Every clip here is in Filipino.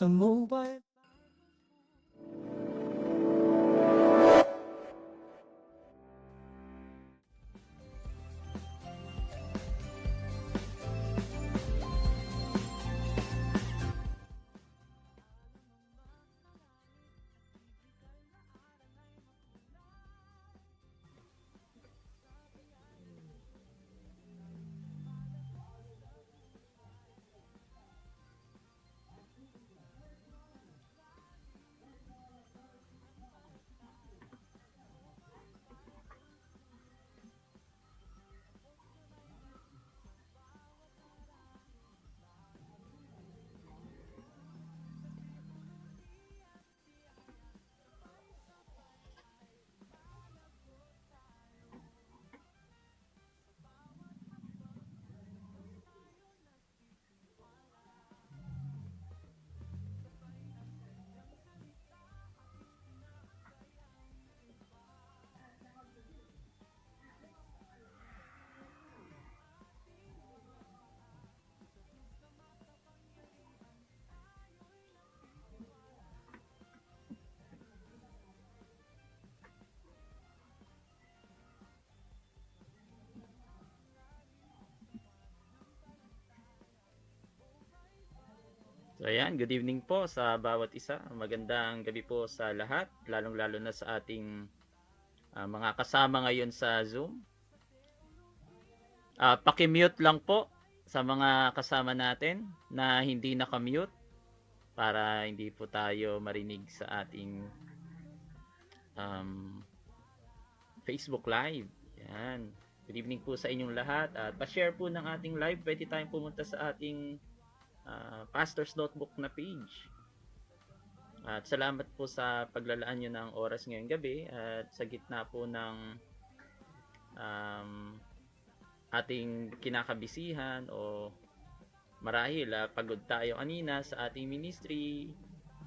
sa mobile. So ayan, good evening po sa bawat isa. Magandang gabi po sa lahat, lalong-lalo na sa ating mga kasama ngayon sa Zoom. Paki-mute lang po sa mga kasama natin na hindi naka-mute para hindi po tayo marinig sa ating Facebook Live. Yan. Good evening po sa inyong lahat. At pa-share po ng ating live. Pwede tayong pumunta sa ating Pastor's Notebook na page. At salamat po sa paglalaan nyo ng oras ngayong gabi at sa gitna po ng ating kinakabisihan o marahil pagod tayo kanina sa ating ministry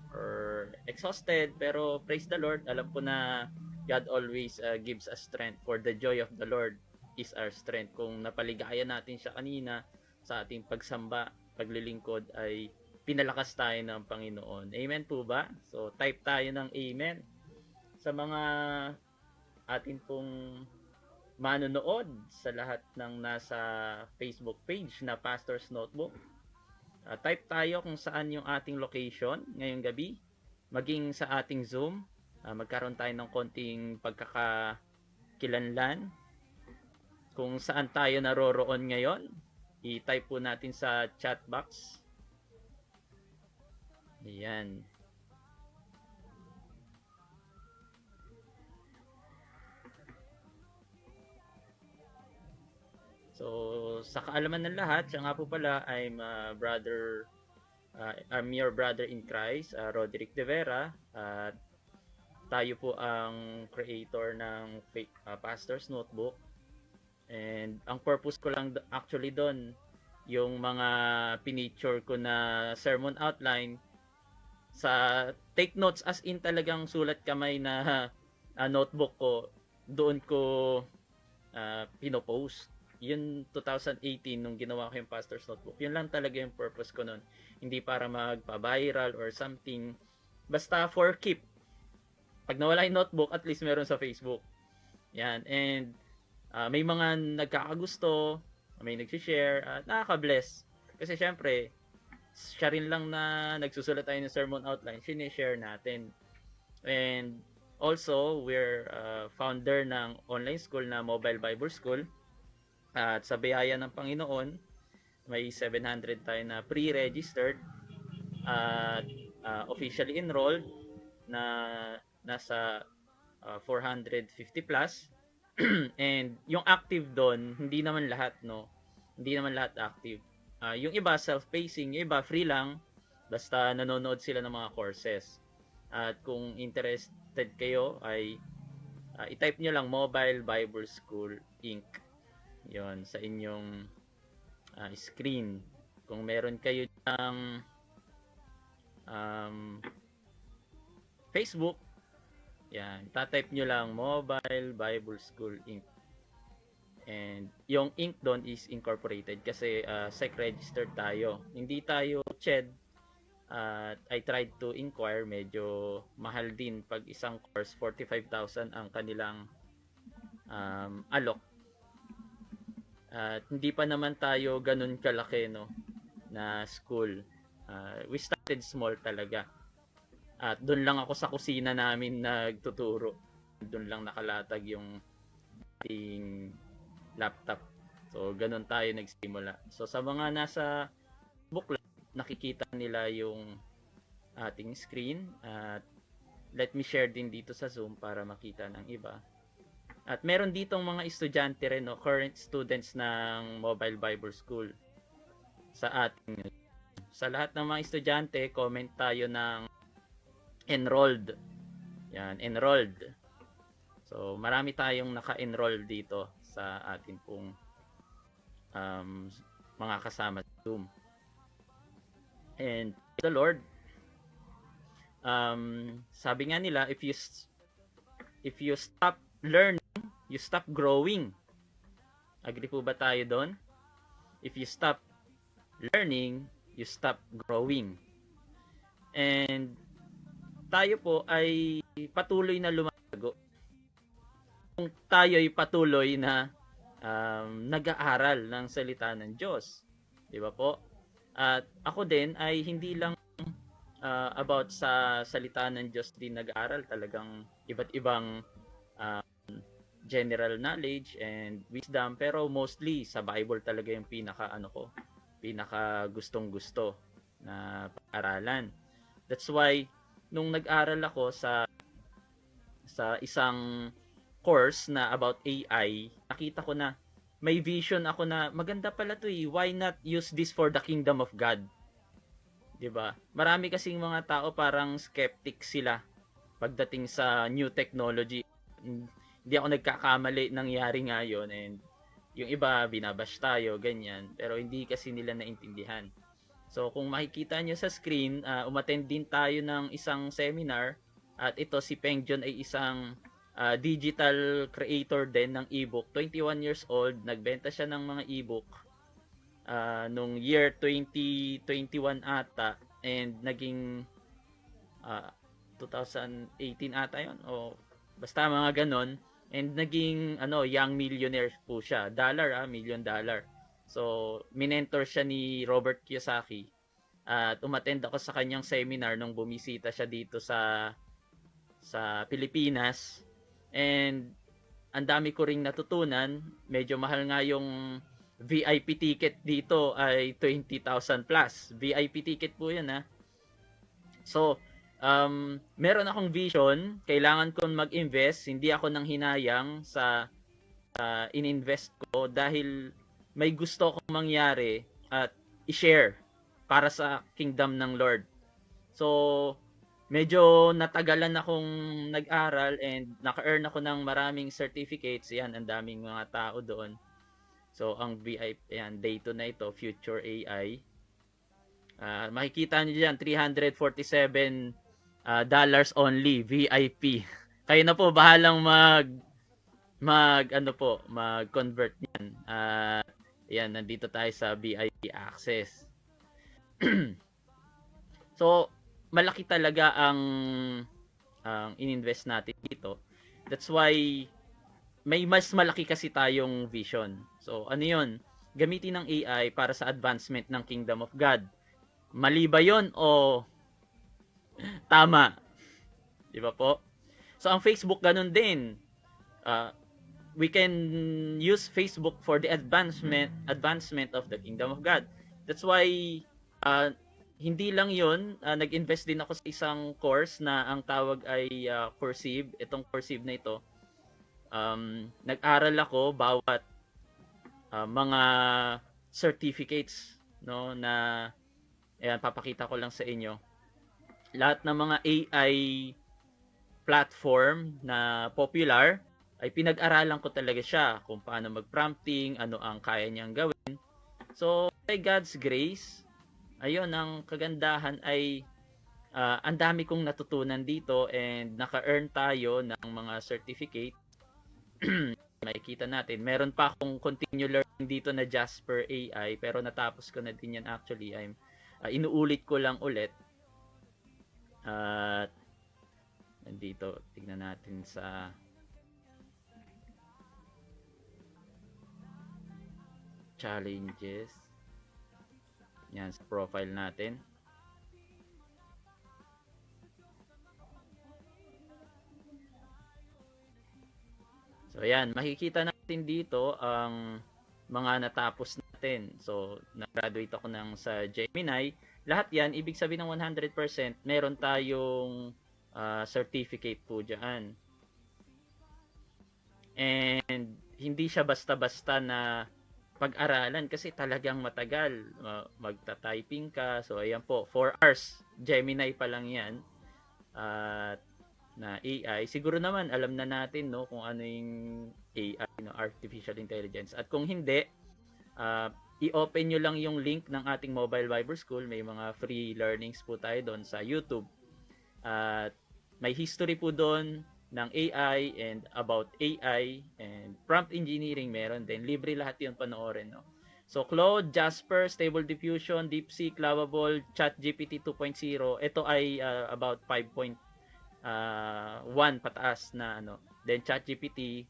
or exhausted, pero praise the Lord, alam ko na God always gives us strength, for the joy of the Lord is our strength. Kung napaligaya natin siya kanina sa ating pagsamba, paglilingkod, ay pinalakas tayo ng Panginoon. Amen po ba? So type tayo ng amen sa mga atin pong manonood, sa lahat ng nasa Facebook page na Pastor's Notebook. Type tayo kung saan yung ating location ngayong gabi, maging sa ating Zoom. Magkaroon tayo ng konting pagkakakilanlan kung saan tayo naroroon ngayon. I-type po natin sa chat box. Ayan. So, sa kaalaman ng lahat, siya nga po pala, I'm your brother in Christ, Roderick De Vera, at tayo po ang creator ng Pastor's Notebook. And ang purpose ko lang actually doon, yung mga pinicture ko na sermon outline, sa take notes, as in talagang sulat kamay na notebook ko, doon ko pinopost. Yun 2018 nung ginawa ko yung Pastor's Notebook. Yun lang talaga yung purpose ko noon. Hindi para magpa-viral or something. Basta for keep. Pag nawala yung notebook, at least meron sa Facebook. Yan. And may mga nagkakagusto, may nag-share, at nakaka-bless. Kasi syempre, siya rin lang na nagsusulat tayo ng sermon outline, sinishare natin. And also, we're founder ng online school na Mobile Bible School. At sa biyaya ng Panginoon, may 700 tayo na pre-registered at officially enrolled na nasa 450 plus. And yung active doon, hindi naman lahat, no? Hindi naman lahat active. Yung iba self-pacing, yung iba free lang, basta nanonood sila ng mga courses. At kung interested kayo, ay i-type nyo lang Mobile Bible School Inc. Yon sa inyong screen. Kung meron kayo ng Facebook, yan, tatype nyo lang Mobile Bible School Inc. And yung Inc. doon is incorporated kasi SEC registered tayo. Hindi tayo CHED, At I tried to inquire, medyo mahal din pag isang course, 45,000 ang kanilang alok. At hindi pa naman tayo ganun kalaki, no, na school. We started small talaga. At doon lang ako sa kusina namin nagtuturo. Doon lang nakalatag yung ating laptop. So, ganun tayo nagsimula. So, sa mga nasa booklet, nakikita nila yung ating screen. At let me share din dito sa Zoom para makita ng iba. At meron ditong mga estudyante rin, no, current students ng Mobile Bible School sa ating. Sa lahat ng mga estudyante, comment tayo ng enrolled. Yan, enrolled. So, marami tayong naka-enroll dito sa atin pong mga kasama sa Zoom. And the Lord, sabi nga nila, if you stop learning, you stop growing. Agree po ba tayo doon? If you stop learning, you stop growing. And tayo po ay patuloy na lumalago. Kung tayo ay patuloy na nag-aaral ng salita ng Diyos. Di ba po? At ako din ay hindi lang about sa salita ng Diyos din nag-aaral. Talagang iba't ibang general knowledge and wisdom, pero mostly sa Bible talaga yung pinaka gustong-gusto na pag-aralan. That's why nung nag-aral ako sa isang course na about AI, nakita ko na may vision ako na maganda pala to why not use this for the kingdom of God? 'Di ba? Marami kasing mga tao parang skeptic sila pagdating sa new technology. Hindi ako nagkakamali, nangyari nga yun, and yung iba binabash tayo, ganyan, pero hindi kasi nila naintindihan. So kung makikita nyo sa screen, umattend din tayo ng isang seminar, at ito si Peng John ay isang digital creator din ng ebook. 21 years old, nagbenta siya ng mga ebook nung year 2021 ata, and naging 2018 ata yun, o basta mga ganon. And naging young millionaire po siya. $1, $1 million. So, minentor siya ni Robert Kiyosaki. At umattend ako sa kanyang seminar nung bumisita siya dito sa Pilipinas. And ang dami ko ring natutunan. Medyo mahal nga yung VIP ticket dito, ay 20,000 plus. VIP ticket po 'yun, ha. So, meron akong vision, kailangan kong mag-invest, hindi ako nang hinayang sa ininvest ko dahil may gusto akong mangyari at i-share para sa kingdom ng Lord. So, medyo natagalan akong nag-aral and naka-earn ako ng maraming certificates. Yan, ang daming mga tao doon. So, ang VIP, yan, day 2 na ito, Future AI. Makikita nyo dyan, 347 dollars only, VIP. Kayo na po bahalang mag-convert niyan. Yan, nandito tayo sa VIP access. So, malaki talaga ang ininvest natin dito. That's why may mas malaki kasi tayong vision. So, ano 'yon? Gamitin ng AI para sa advancement ng Kingdom of God. Mali ba 'yon o tama? 'Di ba po? So, ang Facebook ganun din. We can use Facebook for the advancement of the Kingdom of God. That's why hindi lang 'yon, nag-invest din ako sa isang course na ang tawag ay Cursive. Itong Cursive na ito, nag-aral ako bawat mga certificates, no, na ayan, papakita ko lang sa inyo. Lahat ng mga AI platform na popular ay pinag-aralan ko talaga siya, kung paano mag-prompting, ano ang kaya niyang gawin. So, by God's grace, ayun, ang kagandahan ay ang dami kong natutunan dito and naka-earn tayo ng mga certificate. Makikita natin. Meron pa akong continue learning dito na Jasper AI, pero natapos ko na din yan actually. Inuulit ko lang ulit. At nandito, tignan natin sa challenges. Yan, sa profile natin. So, ayan, makikita natin dito ang mga natapos natin. So, na-graduate ako sa Gemini. Lahat yan, ibig sabihin ng 100%, meron tayong certificate po dyan. And hindi siya basta-basta na pag-aralan kasi talagang matagal. Magta-typing ka. So, ayan po, 4 hours. Gemini pa lang yan. At na AI, siguro naman alam na natin no kung ano yung AI, no, artificial intelligence. At kung hindi, i-open nyo lang yung link ng ating Mobile Viber School. May mga free learnings po tayo doon sa YouTube. At may history po doon ng AI and about AI and prompt engineering meron din. Libre lahat yun panoorin. No? So Claude, Jasper, Stable Diffusion, DeepSeek, Lovable, ChatGPT 2.0, ito ay about 5.1 pataas na ano. Then ChatGPT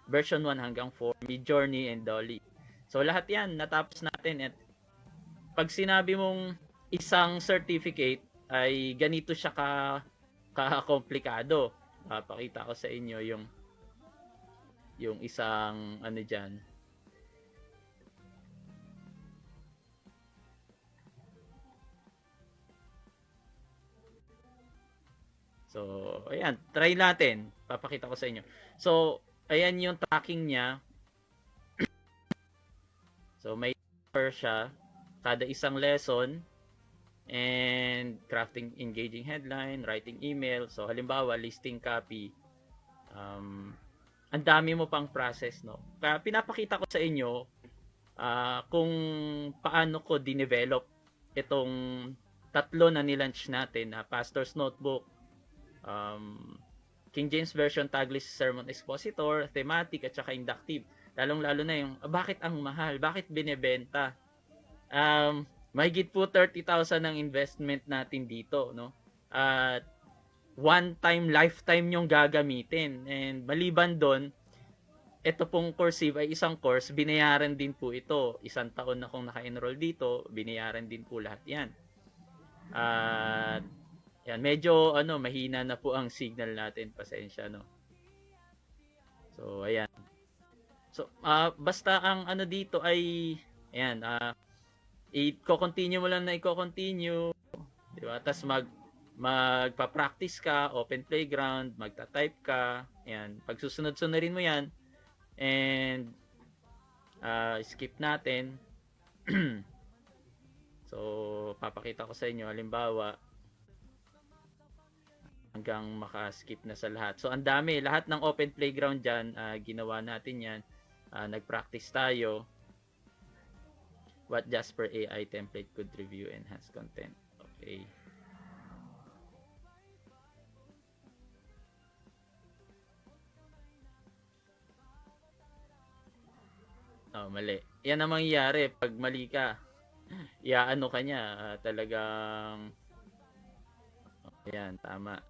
version 1 hanggang 4, Midjourney and Dolly. So lahat 'yan natapos natin at pag sinabi mong isang certificate ay ganito siya ka-komplikado. Papakita ko sa inyo yung isang ano diyan. So, ayan, try natin. Papakita ko sa inyo. So, ayan yung tracking niya. So, may number siya kada isang lesson and crafting engaging headline, writing email. So, halimbawa, listing copy. Ang dami mo pang process, no? Kaya pinapakita ko sa inyo kung paano ko dinevelop itong tatlo na nilaunch natin na Pastor's Notebook, King James Version Taglist Sermon Expositor, Thematic at saka Inductive. Lalong-lalo na yung bakit ang mahal, bakit binebenta. Mahigit po 30,000 ang investment natin dito, no? At one time, lifetime yung gagamitin. And maliban doon, ito pong Coursive ay isang course, binayaran din po ito. Isang taon na kung naka-enroll dito, binayaran din po lahat yan. At yan, medyo mahina na po ang signal natin, pasensya no. So ayan. So basta ang dito ay ayan, i-continue mo lang na i-continue, di ba? Tas magpa-practice ka, open playground, magta-type ka. Ayan, pag susunod-sunodin mo 'yan and skip natin. So papakita ko sa inyo halimbawa hanggang maka-skip na sa lahat. So, ang dami. Lahat ng open playground dyan, ginawa natin yan. Nag-practice tayo. What Jasper AI template could review enhance content. Okay. Oh, mali. Yan ang mangyayari pag mali ka. Iaano ka niya. Talagang ayan, tama.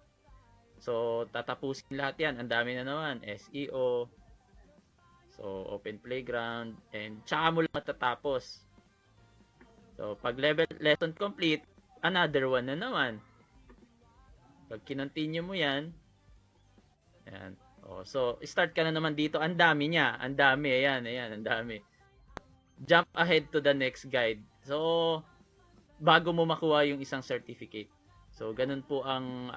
So, tatapusin lahat yan. Ang dami na naman. SEO. So, open playground. And tsaka mo lang matatapos. So, pag lesson complete, another one na naman. Pag kinontinue mo yan, ayan. Oh, so, start ka na naman dito. Ang dami niya. Ang dami. Ayan, ang dami. Jump ahead to the next guide. So, bago mo makuha yung isang certificate. So, ganun po ang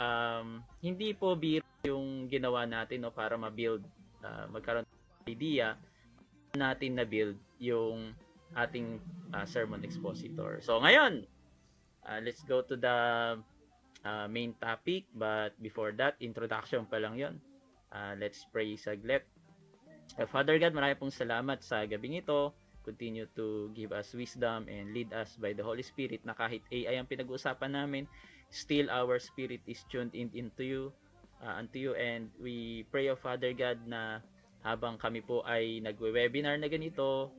hindi po biro yung ginawa natin no, para ma-build, magkaroon ng idea natin na build yung ating sermon expositor. So, ngayon, let's go to the main topic. But before that, introduction pa lang yon. Let's pray saglit. Father God, marami pong salamat sa gabing ito. Continue to give us wisdom and lead us by the Holy Spirit na kahit AI ang pinag-uusapan namin, still our spirit is tuned in unto you, and we pray, O Father God, na habang kami po ay nagwe-webinar na ganito,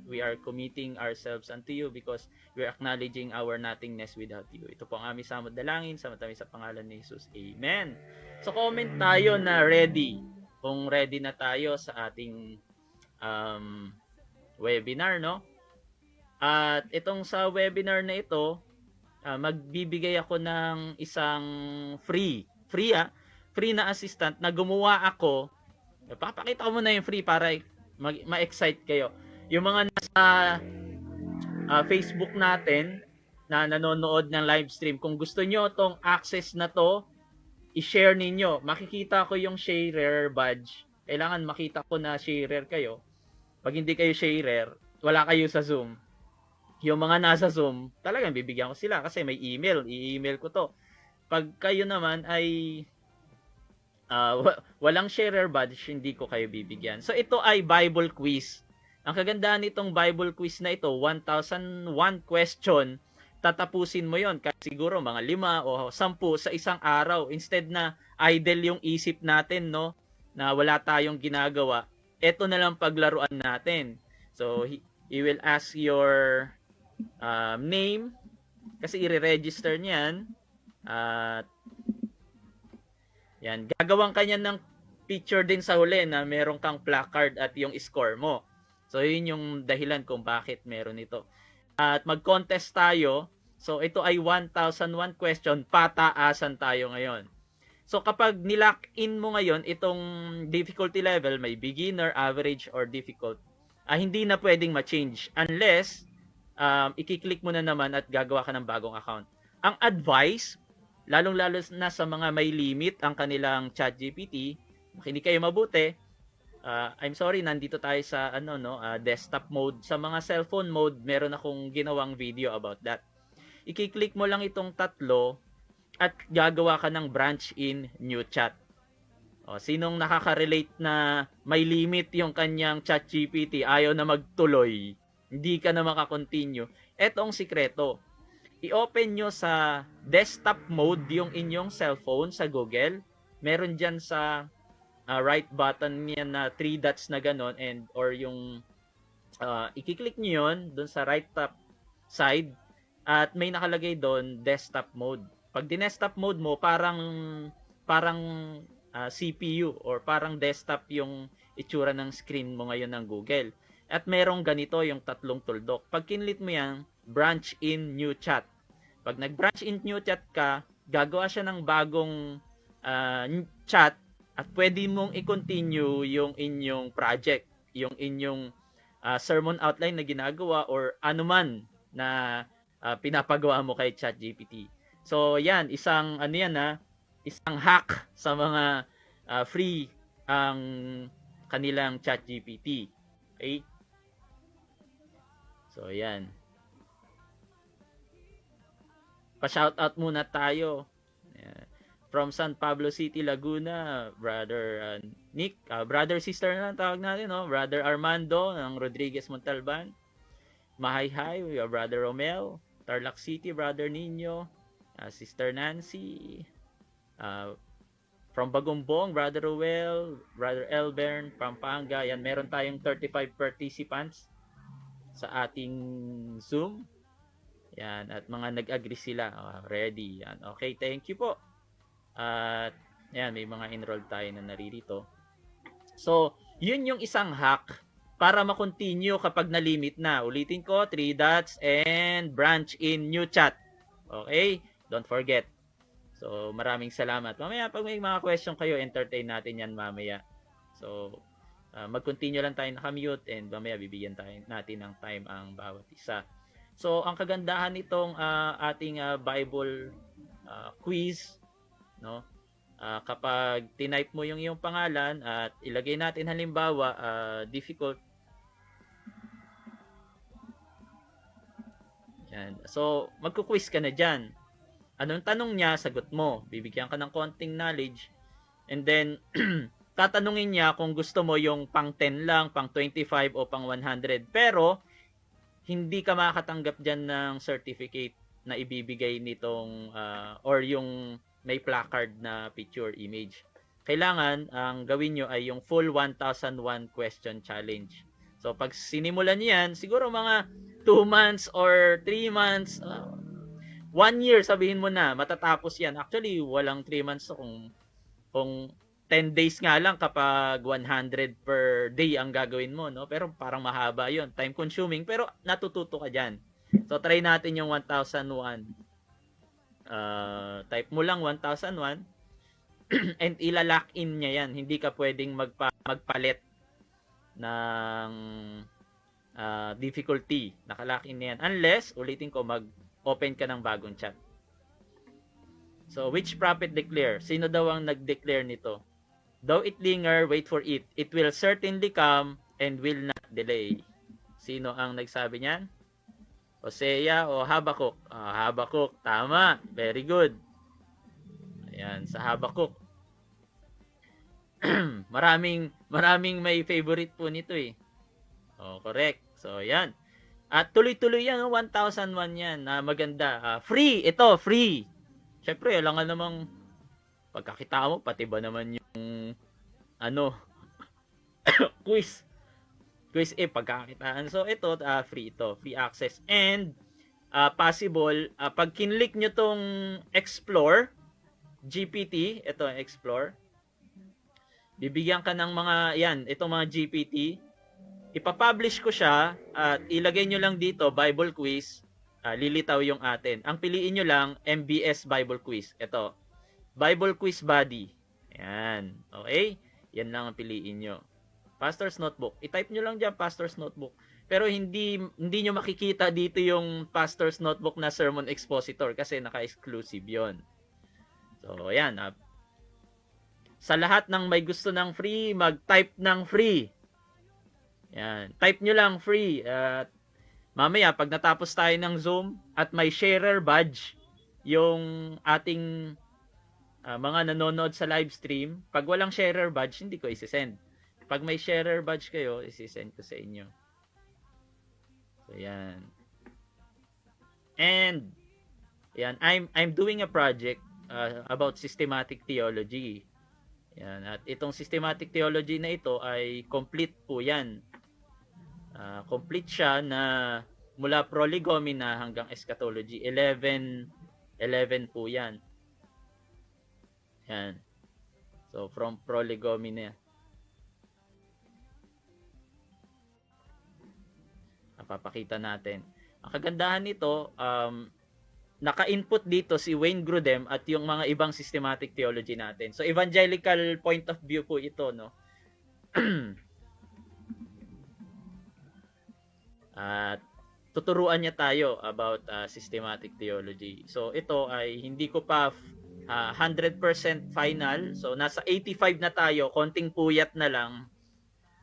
we are committing ourselves unto you because we are acknowledging our nothingness without you. Ito po ang aming samod dalangin sa pangalan ni Jesus. Amen. So comment tayo na ready. Kung ready na tayo sa ating webinar, no? At itong sa webinar na ito, magbibigay ako ng isang free na assistant na gumawa ako. Papakita ko muna yung free para ma-excite kayo. Yung mga nasa Facebook natin na nanonood ng live stream, kung gusto nyo tong access na to, i-share ninyo. Makikita ko yung sharer badge. Kailangan makita ko na sharer kayo. Pag hindi kayo sharer, wala kayo sa Zoom. Yung mga nasa Zoom, talagang bibigyan ko sila kasi may email. I-email ko to. Pag kayo naman ay walang sharer badge, hindi ko kayo bibigyan. So ito ay Bible quiz. Ang kagandahan nitong Bible quiz na ito, 1001 question. Tatapusin mo yon kasi siguro mga 5 o 10 sa isang araw. Instead na idle yung isip natin, no, na wala tayong ginagawa, ito na lang paglaruan natin. So he will ask your name kasi i-register niyan at yan, gagawan ka niyan ng picture din sa huli na meron kang placard at yung score mo. So yun yung dahilan kung bakit meron ito. At mag-contest tayo. So ito ay 1001 question, pataasan tayo ngayon. So kapag nilock in mo ngayon itong difficulty level, may beginner, average or difficult, hindi na pwedeng ma-change unless i-click mo na naman at gagawa ka ng bagong account. Ang advice, lalong-lalo na sa mga may limit ang kanilang ChatGPT, makinig kayo mabuti. I'm sorry, nandito tayo sa desktop mode. Sa mga cellphone mode, meron akong ginawang video about that. I-click mo lang itong tatlo at gagawa ka ng branch in new chat. O, sinong nakaka-relate na may limit yung kanyang ChatGPT, ayaw na magtuloy, hindi ka na makakontinue. Etong sikreto. I-open nyo sa desktop mode yung inyong cellphone sa Google. Meron dyan sa right button niya na 3 dots na ganon or yung i-click nyo yun dun sa right top side at may nakalagay doon desktop mode. Pag desktop mode mo, parang CPU or parang desktop yung itsura ng screen mo ngayon ng Google. At merong ganito yung tatlong tuldok. Pag kinlit mo yan, branch in new chat. Pag nag-branch in new chat ka, gagawa siya ng bagong chat at pwede mong i-continue yung inyong project, yung inyong sermon outline na ginagawa or anuman na pinapagawa mo kay ChatGPT. So yan, isang isang hack sa mga free ang kanilang ChatGPT. Okay? So yan. Pa-shoutout muna tayo. From San Pablo City, Laguna, Brother Nick, brother sister na tawag natin, no? Brother Armando ng Rodriguez Montalban. Mahay-hay, we have Brother Romel. Tarlac City, Brother Nino. Sister Nancy. From Bagumbong, Brother Ruel, Brother Elbern, Pampanga. Yan, meron tayong 35 participants sa ating Zoom. Yan, at mga nag-agree sila. Ready. Yan. Okay, thank you po. At yan, may mga enrolled tayo na naririto. So, yun yung isang hack para ma-continue kapag na-limit na. Ulitin ko, 3 dots and branch in new chat. Okay? Don't forget. So, maraming salamat. Mamaya, pag may mga question kayo, entertain natin yan mamaya. So, mag-continue lang tayo naka-mute and mamaya bibigyan natin ng time ang bawat isa. So, ang kagandahan nitong ating Bible quiz, no? Kapag tinype mo yung iyong pangalan at ilagay natin halimbawa difficult. Yan. So, magku-quiz ka na diyan. Anong tanong niya, sagot mo. Bibigyan ka ng konting knowledge. And then, tatanungin niya kung gusto mo yung pang 10 lang, pang 25 o pang 100. Pero, hindi ka makakatanggap dyan ng certificate na ibibigay nitong, or yung may placard na picture image. kailangan ang gawin nyo ay yung full 1,001 question challenge. So, pag sinimulan nyo yan, siguro mga 2 months or 3 months, 1 year sabihin mo na, matatapos yan. Actually, walang 3 months to kung 10 days nga lang kapag 100 per day ang gagawin mo, no? Pero parang mahaba yon, time consuming, pero natututo ka dyan. So, try natin yung 1,001. Type mo lang 1,001 and ilalock in niya yan. Hindi ka pwedeng magpalit ng difficulty. Nakalock in yan. Unless, ulitin ko, mag-open ka ng bagong chat. So, which prophet declare? Sino daw ang nag-declare nito? Though it linger, wait for it. It will certainly come and will not delay. Sino ang nagsabi niyan? Hosea o Habakuk? Habakuk. Tama. Very good. Ayan, sa Habakuk. maraming may favorite po nito eh. Correct. So, yan. At tuloy-tuloy yan, 1,001 yan. Maganda. Free. Ito, free. Siyempre, alam nga namang pagkakita mo, pati ba naman yung quiz. Quiz pagkakitaan. So, ito, free ito. Free access. And, possible, pag kinlik nyo tong Explore, GPT, ito, Explore, bibigyan ka ng mga, yan, itong mga GPT, ipapublish ko siya, at ilagay nyo lang dito, Bible Quiz, lilitaw yung atin. Ang piliin nyo lang, MBS Bible Quiz. Ito, Bible Quiz Body. Yan, okay? Yan lang ang piliin nyo. Pastor's Notebook. I-type nyo lang dyan, Pastor's Notebook. Pero hindi nyo makikita dito yung Pastor's Notebook na Sermon Expositor kasi naka-exclusive yon. So, ayan. Sa lahat ng may gusto ng free, mag-type ng free. Yan. Type nyo lang free. Mamaya, pag natapos tayo ng Zoom at may sharer badge, yung ating mga nanonood sa live stream, pag walang sharer badge, hindi ko isi-send. Pag may sharer badge kayo, isi-send ko sa inyo. So, yan. And, yan, I'm doing a project about systematic theology. Yan. At itong systematic theology na ito ay complete po yan. Complete siya na mula prolegomena hanggang eschatology. 11 po yan. Yan. So, from prolegomena. Papakita natin. Ang kagandahan nito, naka-input dito si Wayne Grudem at yung mga ibang systematic theology natin. So, evangelical point of view po ito, no? At tuturuan niya tayo about systematic theology. So, ito ay hindi ko pa 100% final. So, nasa 85 na tayo. Konting puyat na lang.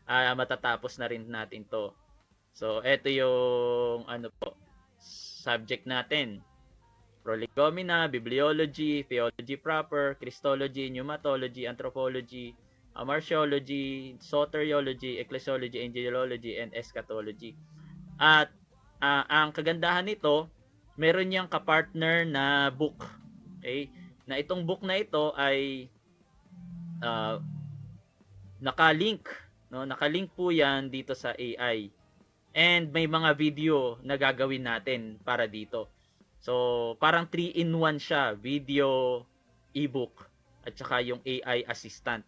Matatapos na rin natin to. So, ito yung subject natin. Prolegomena, Bibliology, Theology Proper, Christology, Pneumatology, Anthropology, Martiology, Soteriology, Ecclesiology, Angelology, and Eschatology. At ang kagandahan nito, meron niyang kapartner na book. Okay? Na itong book na ito ay nakalink. No? Nakalink po yan dito sa AI. And may mga video na gagawin natin para dito. So, parang 3-in-1 siya. Video, ebook, at saka yung AI assistant.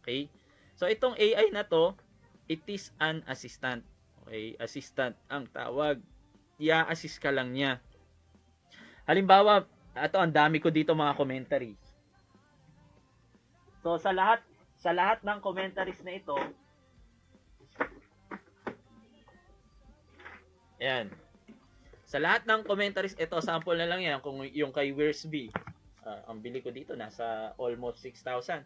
Okay? So, itong AI na to, it is an assistant. Okay? Assistant ang tawag. I-assist ka lang niya. Halimbawa, ito, ang dami ko dito mga commentaries. So, sa lahat ng commentaries na ito, ayan. Sa lahat ng commentaries, ito, sample na lang yan. Kung yung kay Wiersbe, ang bili ko dito, nasa almost 6,000.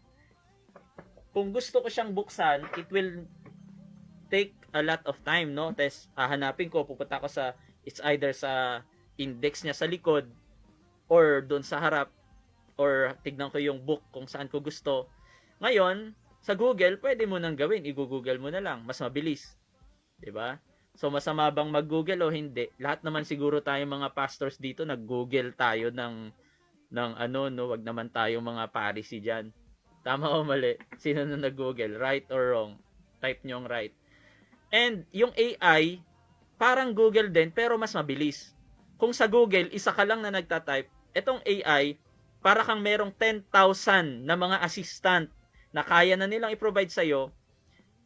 Kung gusto ko siyang buksan, it will take a lot of time, no? Tapos, hahanapin ko, pupunta ko sa, it's either sa index niya sa likod, or doon sa harap, or tignan ko yung book kung saan ko gusto. Ngayon, sa Google, pwede mo nang gawin. I-google mo na lang. Mas mabilis. 'Di ba? So, masama bang mag-Google o hindi? Lahat naman siguro tayo mga pastors dito, nag-Google tayo ng wag naman tayo mga Pharisee dyan. Tama o mali? Sino na nag-Google? Right or wrong? Type nyo yung right. And yung AI, parang Google din, pero mas mabilis. Kung sa Google, isa ka lang na nagtatype, itong AI, para kang merong 10,000 na mga assistant na kaya na nilang i-provide sa'yo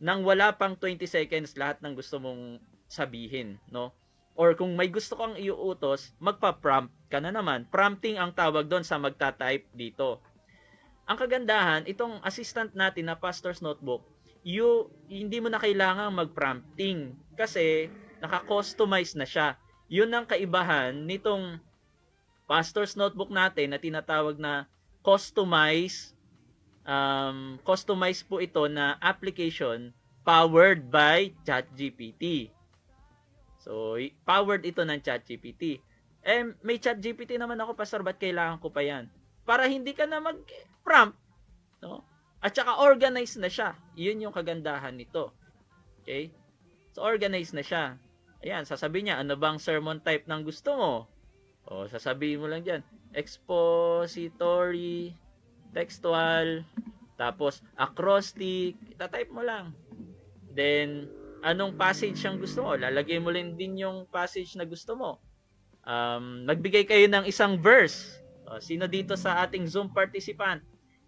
nang wala pang 20 seconds lahat ng gusto mong sabihin, no? Or kung may gusto kang iuutos, magpa-prompt ka na naman. Prompting ang tawag doon sa magta-type dito. Ang kagandahan, itong assistant natin na Pastor's Notebook, hindi mo na kailangan mag-prompting kasi naka-customize na siya. Yun ang kaibahan nitong Pastor's Notebook natin na tinatawag na customize po ito na application powered by ChatGPT. So, powered ito ng ChatGPT. May ChatGPT naman ako, Pastor, ba't kailangan ko pa yan? Para hindi ka na mag-prompt, no? At saka organized na siya. Yun yung kagandahan nito. Okay? So, organized na siya. Ayan, sasabihin niya, ano bang sermon type ng gusto mo? O, sasabihin mo lang dyan, expository, textual, tapos acrostic, itatype mo lang. Then, anong passage ang gusto mo? Lalagay mo lang din yung passage na gusto mo. Magbigay kayo ng isang verse. O, sino dito sa ating Zoom participant?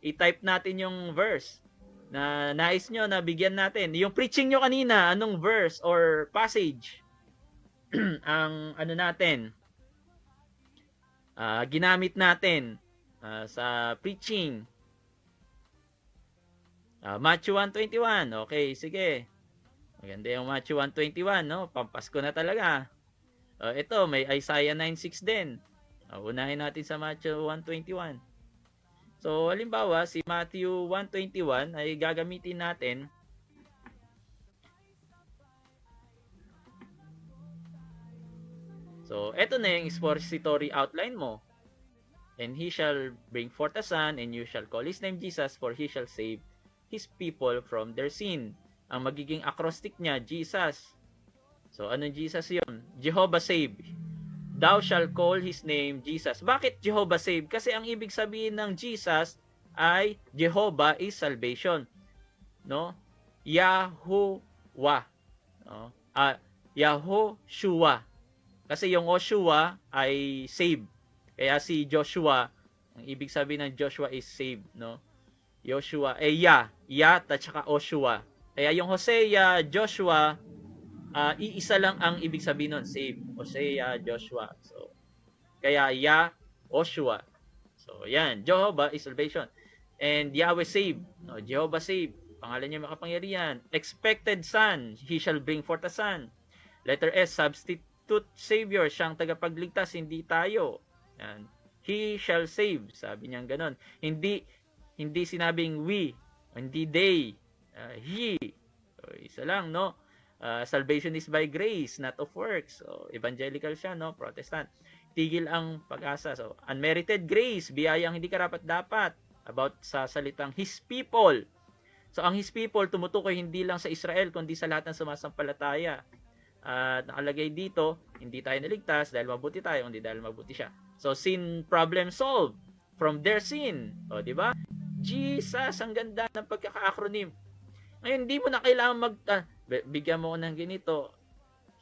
I-type natin yung verse na nais nyo na bigyan natin. Yung preaching nyo kanina, anong verse or passage ang ano natin, ginamit natin sa preaching. Matthew 1:21. Okay, sige. Maganda yung Matthew 1:21, no? Pampasko na talaga. Ito, may Isaiah 9:6 din. Unahin natin sa Matthew 1:21. So, halimbawa, si Matthew 1:21 ay gagamitin natin. So, eto na yung expository outline mo. And he shall bring forth a son, and you shall call his name Jesus, for he shall save his people from their sin. Ang magiging acrostic niya, Jesus. So, anong Jesus yun? Jehovah save. Thou shall call his name Jesus. Bakit Jehovah save? Kasi ang ibig sabihin ng Jesus ay Jehovah is salvation. No? Yahuwah. No? Yahoshua. Kasi yung Oshua ay save. Kaya si Joshua, ang ibig sabihin ng Joshua is save, no? Joshua, at saka Oshua. Kaya yung Hosea, Joshua, iisa lang ang ibig sabihin nun, save. Hosea, Joshua. So, kaya Oshua. So, yan. Jehovah is salvation. And Yahweh save. No, Jehovah save. Pangalan niya makapangyarihan. Expected son. He shall bring forth a son. Letter S, substitute savior. Siyang tagapagligtas, hindi tayo. Yan. He shall save. Sabi niya ganon. Hindi sinabing we. Hindi they. He. So, isa lang, no? Salvation is by grace, not of works. So, evangelical siya, no? Protestant. Tigil ang pag-asa. So, unmerited grace, biyayang hindi karapat-dapat. About sa salitang His people. So, ang His people, tumutukoy hindi lang sa Israel, kundi sa lahat ng sumasampalataya. Nakalagay dito, hindi tayo naligtas dahil mabuti tayo, hindi dahil mabuti siya. So, sin problem solved from their sin. O, di ba? Jesus, ang ganda ng pagkaka-acronym. Ngayon, hindi mo na kailangan bigyan mo ko ng ganito.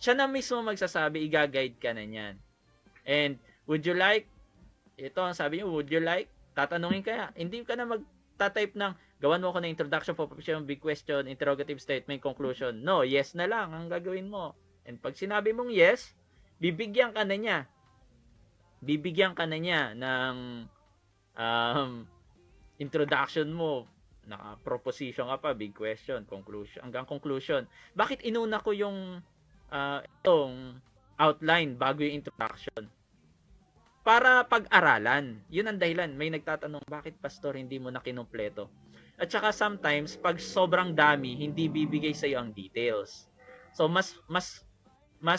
Siya na mismo magsasabi, i-guide ka na niyan. And, would you like, ito ang sabi niyo, would you like, tatanungin kaya, hindi ka na magta-type ng, gawan mo ko ng introduction, proposition, big question, interrogative statement, conclusion. No, yes na lang ang gagawin mo. And pag sinabi mong yes, bibigyan ka na niya. Bibigyan ka na niya ng introduction mo, naka-proposition ka pa, big question, conclusion, hanggang conclusion. Bakit inuna ko yung itong outline bago yung introduction? Para pag-aralan. Yun ang dahilan. May nagtatanong, bakit pastor hindi mo na kinumpleto? At saka sometimes, pag sobrang dami, hindi bibigay sa iyo ang details. So, mas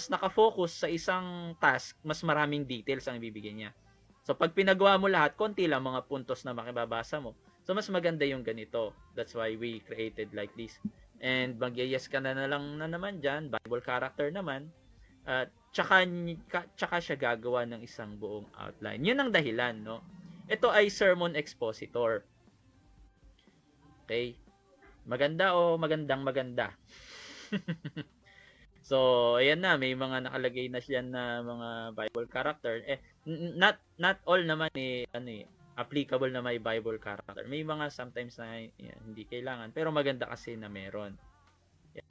nakafocus sa isang task, mas maraming details ang ibibigay niya. So, pag pinagawa mo lahat, konti lang mga puntos na makibabasa mo. So, mas maganda yung ganito. That's why we created like this. And mag-yes ka na lang na naman dyan. Bible character naman. Tsaka siya gagawa ng isang buong outline. Yun ang dahilan, no? Ito ay sermon expositor. Okay? Maganda o magandang-maganda. So, ayan na, may mga nakalagay na siya na mga Bible character. Not all naman applicable na may Bible character. May mga sometimes na hindi kailangan, pero maganda kasi na meron.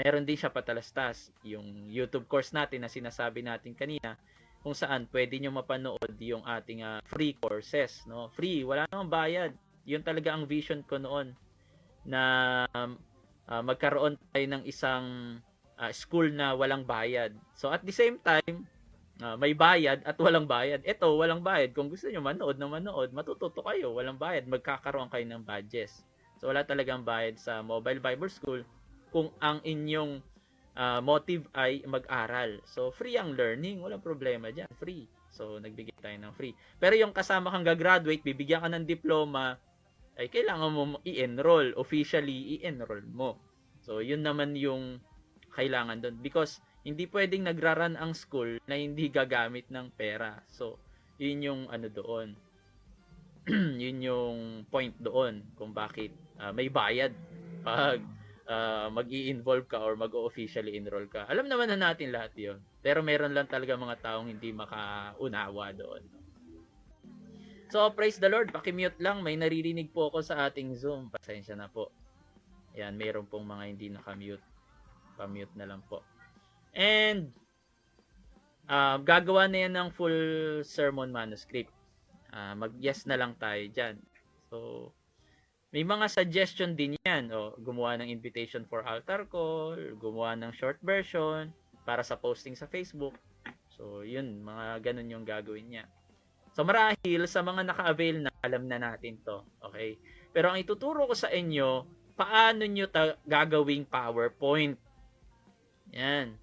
Meron din siya patalastas, yung YouTube course natin na sinasabi natin kanina, kung saan pwede nyo mapanood yung ating free courses, no? Free, wala namang bayad. Yun talaga ang vision ko noon na magkaroon tayo ng isang school na walang bayad. So at the same time, may bayad at walang bayad. Ito, walang bayad. Kung gusto niyo manood na manood, matututo kayo. Walang bayad. Magkakaroon kayo ng badges. So wala talagang bayad sa Mobile Bible School kung ang inyong motive ay mag-aral. So free ang learning. Walang problema dyan. Free. So nagbigay tayo ng free. Pero yung kasama kang gagraduate, bibigyan ka ng diploma, ay kailangan mo i-enroll. Officially, i-enroll mo. So yun naman yung kailangan doon. Because hindi pwedeng nagraran ang school na hindi gagamit ng pera. So, yun yung doon. Yun yung point doon kung bakit may bayad pag mag-i-involve ka or mag-officially enroll ka. Alam naman na natin lahat yun. Pero meron lang talaga mga taong hindi makaunawa doon. So, praise the Lord. Pakimute lang. May naririnig po ako sa ating Zoom. Pasensya na po. Yan, meron pong mga hindi nakamute. Pa-mute na lang po. And gagawa na yan ng full sermon manuscript. Mag-yes na lang tayo dyan. So, may mga suggestion din yan. Gumawa ng invitation for altar call, gumawa ng short version para sa posting sa Facebook. So, yun, mga ganun yung gagawin niya. So, marahil sa mga naka-avail na, alam na natin to. Okay? Pero ang ituturo ko sa inyo, paano nyo gagawing PowerPoint. Yan.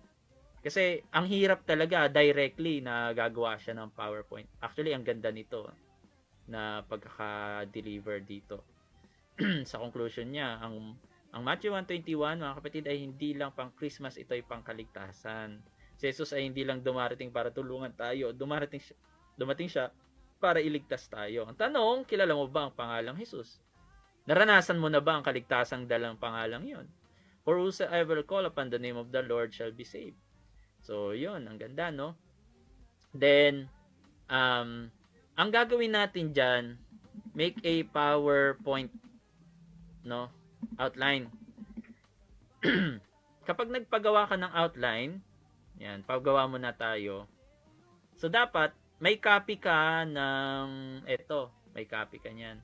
Kasi ang hirap talaga directly na gagawa siya ng PowerPoint. Actually, ang ganda nito na pagkaka-deliver dito. Sa conclusion niya, ang Matthew 1:21, mga kapatid, ay hindi lang pang Christmas, ito ay pang kaligtasan. Si Jesus ay hindi lang dumarating para tulungan tayo, dumating siya para iligtas tayo. Ang tanong, kilala mo ba ang pangalang Jesus? Naranasan mo na ba ang kaligtasang dalang pangalang yon? For whosoever call upon the name of the Lord shall be saved. So, yun. Ang ganda, no? Then, ang gagawin natin dyan, make a PowerPoint, no? Outline. Kapag nagpagawa ka ng outline, yan, pagawa mo na tayo. So, dapat, may copy ka ng, may copy ka niyan.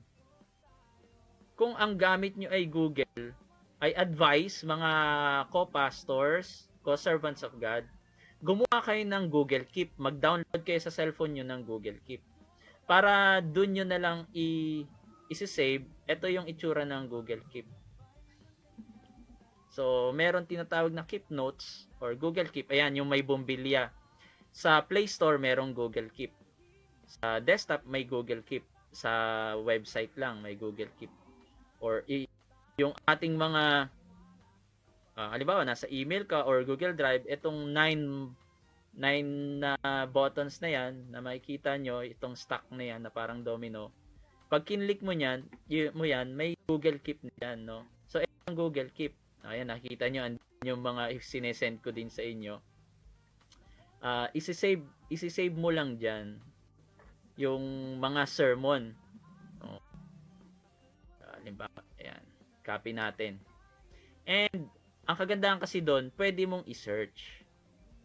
Kung ang gamit nyo ay Google, I advise mga co-pastors, co-servants of God, gumawa kayo ng Google Keep. Mag-download kayo sa cellphone nyo ng Google Keep. Para dun nyo na lang isi-save. Ito yung itsura ng Google Keep. So, meron tinatawag na Keep Notes or Google Keep. Ayan, yung may bumbilya. Sa Play Store, merong Google Keep. Sa desktop, may Google Keep. Sa website lang, may Google Keep. Or yung ating mga halimbawa, nasa email ka or Google Drive, itong 9 na buttons na yan, na makikita nyo, itong stack na yan, na parang domino. Pag kinlik mo yan, may Google Keep na yan, no? So, ito ang Google Keep. Ayan, nakikita nyo, yung mga sinesend ko din sa inyo. Isi-save mo lang dyan yung mga sermon. Halimbawa, ayan, copy natin. And, ang kagandahan kasi doon, pwede mong i-search.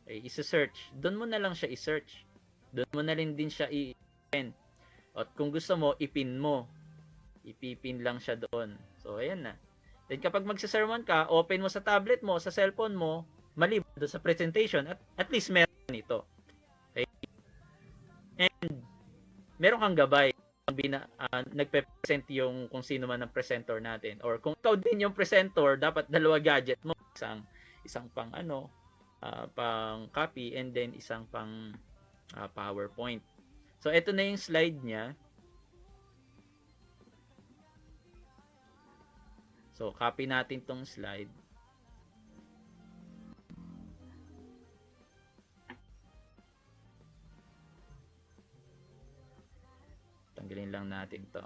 Okay, i-search. Doon mo na lang siya i-search. Doon mo na rin din siya i-pin. At kung gusto mo, ipin mo. Ipipin lang siya doon. So, ayan na. Then, kapag magsasermon ka, open mo sa tablet mo, sa cellphone mo, maliban doon sa presentation, at least meron ito. Okay? And, meron kang gabay. Nagpe-present yung kung sino man ang presenter natin, or kung ikaw din yung presenter, dapat dalawa gadget mo, isang pang pang copy and then isang pang PowerPoint. So ito na yung slide niya. So copy natin tong slide. Tanggalin lang natin to.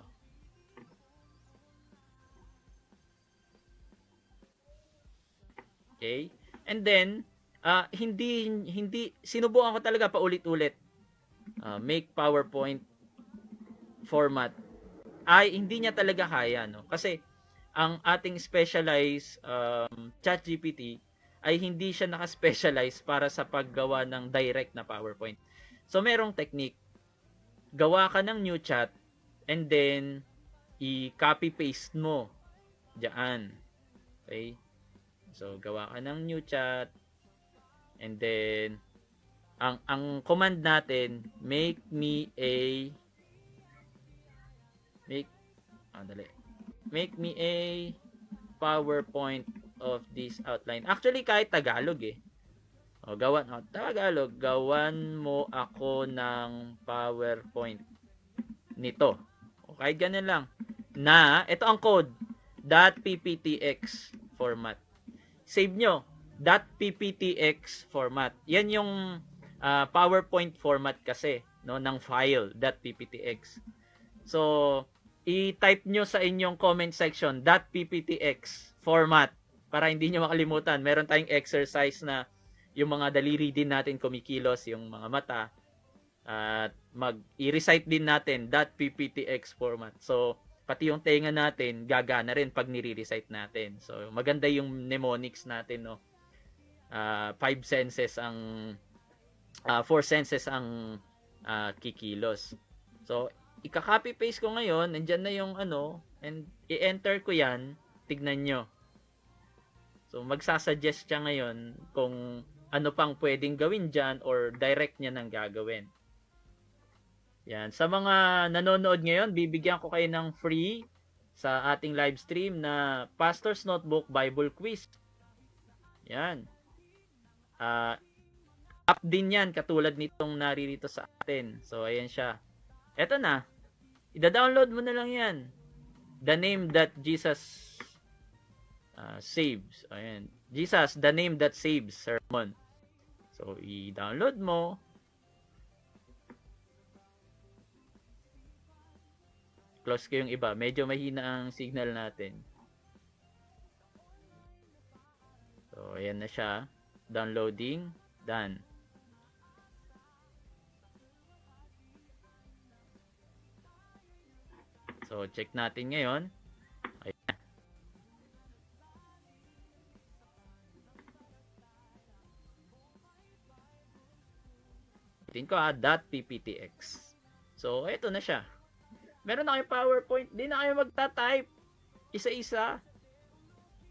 Okay? And then, hindi sinubukan ko talaga paulit-ulit. Make PowerPoint format. Ay, hindi niya talaga kaya, no? Kasi, ang ating specialized ChatGPT ay hindi siya naka-specialize para sa paggawa ng direct na PowerPoint. So, merong technique. Gawa ka ng new chat and then i-copy paste mo diyan. Okay? So, gawa ka ng new chat and then ang command natin, make me a PowerPoint of this outline. Actually, kahit Tagalog eh. Tagalog, gawan mo ako ng PowerPoint nito. O kahit ganun lang. Ito ang code, .pptx format. Save nyo, .pptx format. Yan yung PowerPoint format kasi, no, ng file, .pptx. So, i-type nyo sa inyong comment section, .pptx format, para hindi nyo makalimutan. Meron tayong exercise na yung mga daliri din natin kumikilos, yung mga mata, at i-recite din natin .pptx format. So, pati yung tenga natin, gagana rin pag nire-recite natin. So, maganda yung mnemonics natin, no? 5 senses ang 4 senses ang kikilos. So, ika-copy paste ko ngayon, nandiyan na yung and i-enter ko yan, tignan nyo. So, magsasuggest siya ngayon kung ano pang pwedeng gawin dyan or direct niya nang gagawin. Yan. Sa mga nanonood ngayon, bibigyan ko kayo ng free sa ating live stream na Pastor's Notebook Bible Quiz. Yan. App din yan, katulad nitong naririto sa atin. So, ayan siya. Eto na. Ida-download mo na lang yan. The name that Jesus saves. Ayan. Jesus, the name that saves sermon. So, i-download mo. Close ko yung iba. Medyo mahina ang signal natin. So, ayan na siya. Downloading. Done. So, check natin ngayon. Ayan. Tingin ko .pptx. So, ito na siya. Meron na kayong PowerPoint. Di na kayo magta-type. Isa-isa.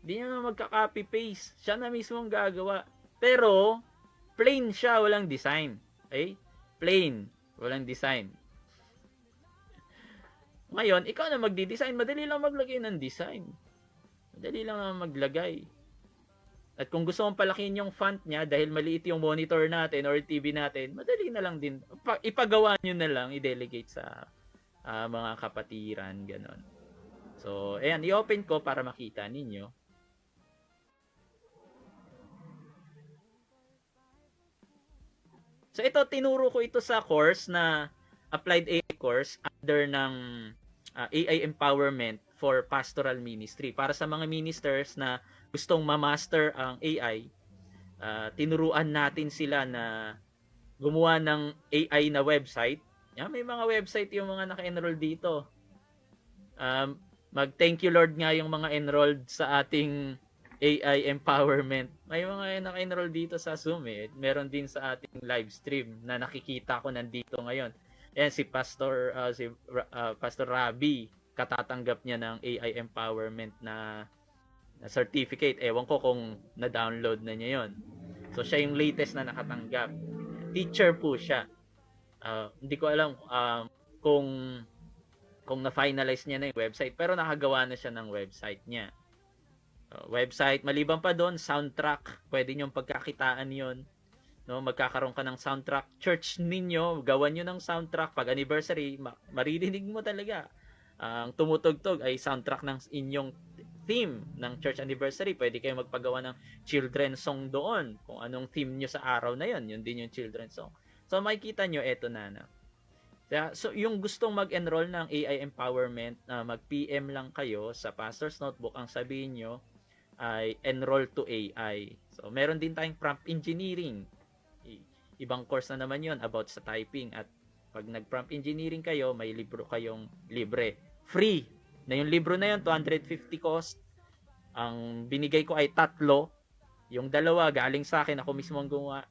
Di na magka-copy-paste. Siya na mismo ang gagawa. Pero, plain siya. Walang design. Okay? Plain. Walang design. Ngayon, ikaw na magdi-design. Madali lang maglagay ng design. Madali lang naman maglagay. At kung gusto mong palakihin yung font niya dahil maliit yung monitor natin or TV natin, madali na lang din. Ipagawa nyo na lang, i-delegate sa mga kapatiran, ganon. So, ayan, i-open ko para makita ninyo. So, ito, tinuro ko ito sa course na Applied AI course under ng AI Empowerment for Pastoral Ministry. Para sa mga ministers na gustong ma-master ang AI, tinuruan natin sila na gumawa ng AI na website. Yan, may mga website yung mga naka-enroll dito. Mag-thank you Lord nga yung mga enrolled sa ating AI empowerment. May mga naka-enroll dito sa Zoom eh. Meron din sa ating live stream na nakikita ko nandito ngayon. Yan si Pastor Rabi, katatanggap niya ng AI empowerment na certificate. Ewan ko kung na-download na niya yon. So siya yung latest na nakatanggap. Teacher po siya. Hindi ko alam kung na-finalize niya na yung website, pero nakagawa na siya ng website niya. Website, maliban pa doon, soundtrack, pwede niyong pagkakitaan yon. No, magkakaroon ka ng soundtrack. Church ninyo, gawan niyo ng soundtrack. Pag anniversary, maririnig mo talaga. Ang tumutugtog ay soundtrack ng inyong theme ng church anniversary. Pwede kayo magpagawa ng children song doon. Kung anong theme niyo sa araw na yon, yun din yung children song. So, makikita nyo, eto na. So, yung gustong mag-enroll ng AI Empowerment, mag-PM lang kayo sa Pastor's Notebook. Ang sabihin nyo, ay enroll to AI. So, meron din tayong prompt engineering. Ibang course na naman yon about sa typing. At pag nag-prompt engineering kayo, may libro kayong libre. Free! Na yung libro na yun, 250 cost. Ang binigay ko ay 3. Yung 2, galing sa akin. Ako mismo ang gumawa.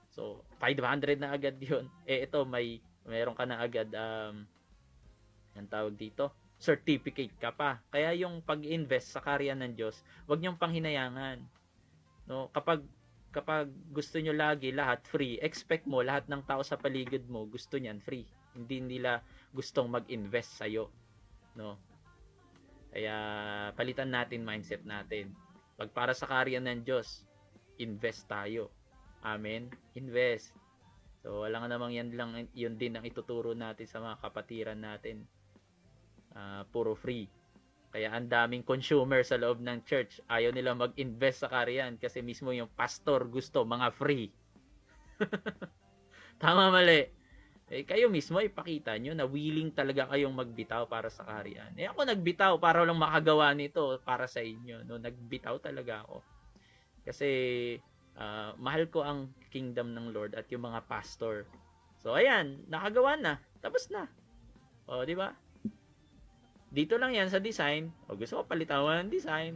So, 500 na agad yun. Ito, meron ka na agad, ang tawag dito, certificate ka pa. Kaya yung pag-invest sa karya ng Diyos, wag niyong panghinayangan. No, kapag gusto niyo lagi lahat free, expect mo lahat ng tao sa paligid mo gusto niyan free. Hindi nila gustong mag-invest sa iyo, no? Kaya palitan natin mindset natin. Pag para sa karya ng Diyos, invest tayo. Amen. Invest. So wala nga namang yun din ang ituturo natin sa mga kapatiran natin. Puro free. Kaya ang daming consumer sa loob ng church. Ayaw nila mag-invest sa karyan kasi mismo yung pastor gusto mga free. Tama, mali. Kayo mismo ipakita nyo na willing talaga kayong magbitaw para sa karyan. Ako nagbitaw para lang makagawa nito para sa inyo. No? Nagbitaw talaga ako. Kasi mahal ko ang kingdom ng Lord at yung mga pastor. So ayan, nakagawa na. Tapos na. O, di ba? Dito lang yan sa design. O gusto ko palitan mo ng design.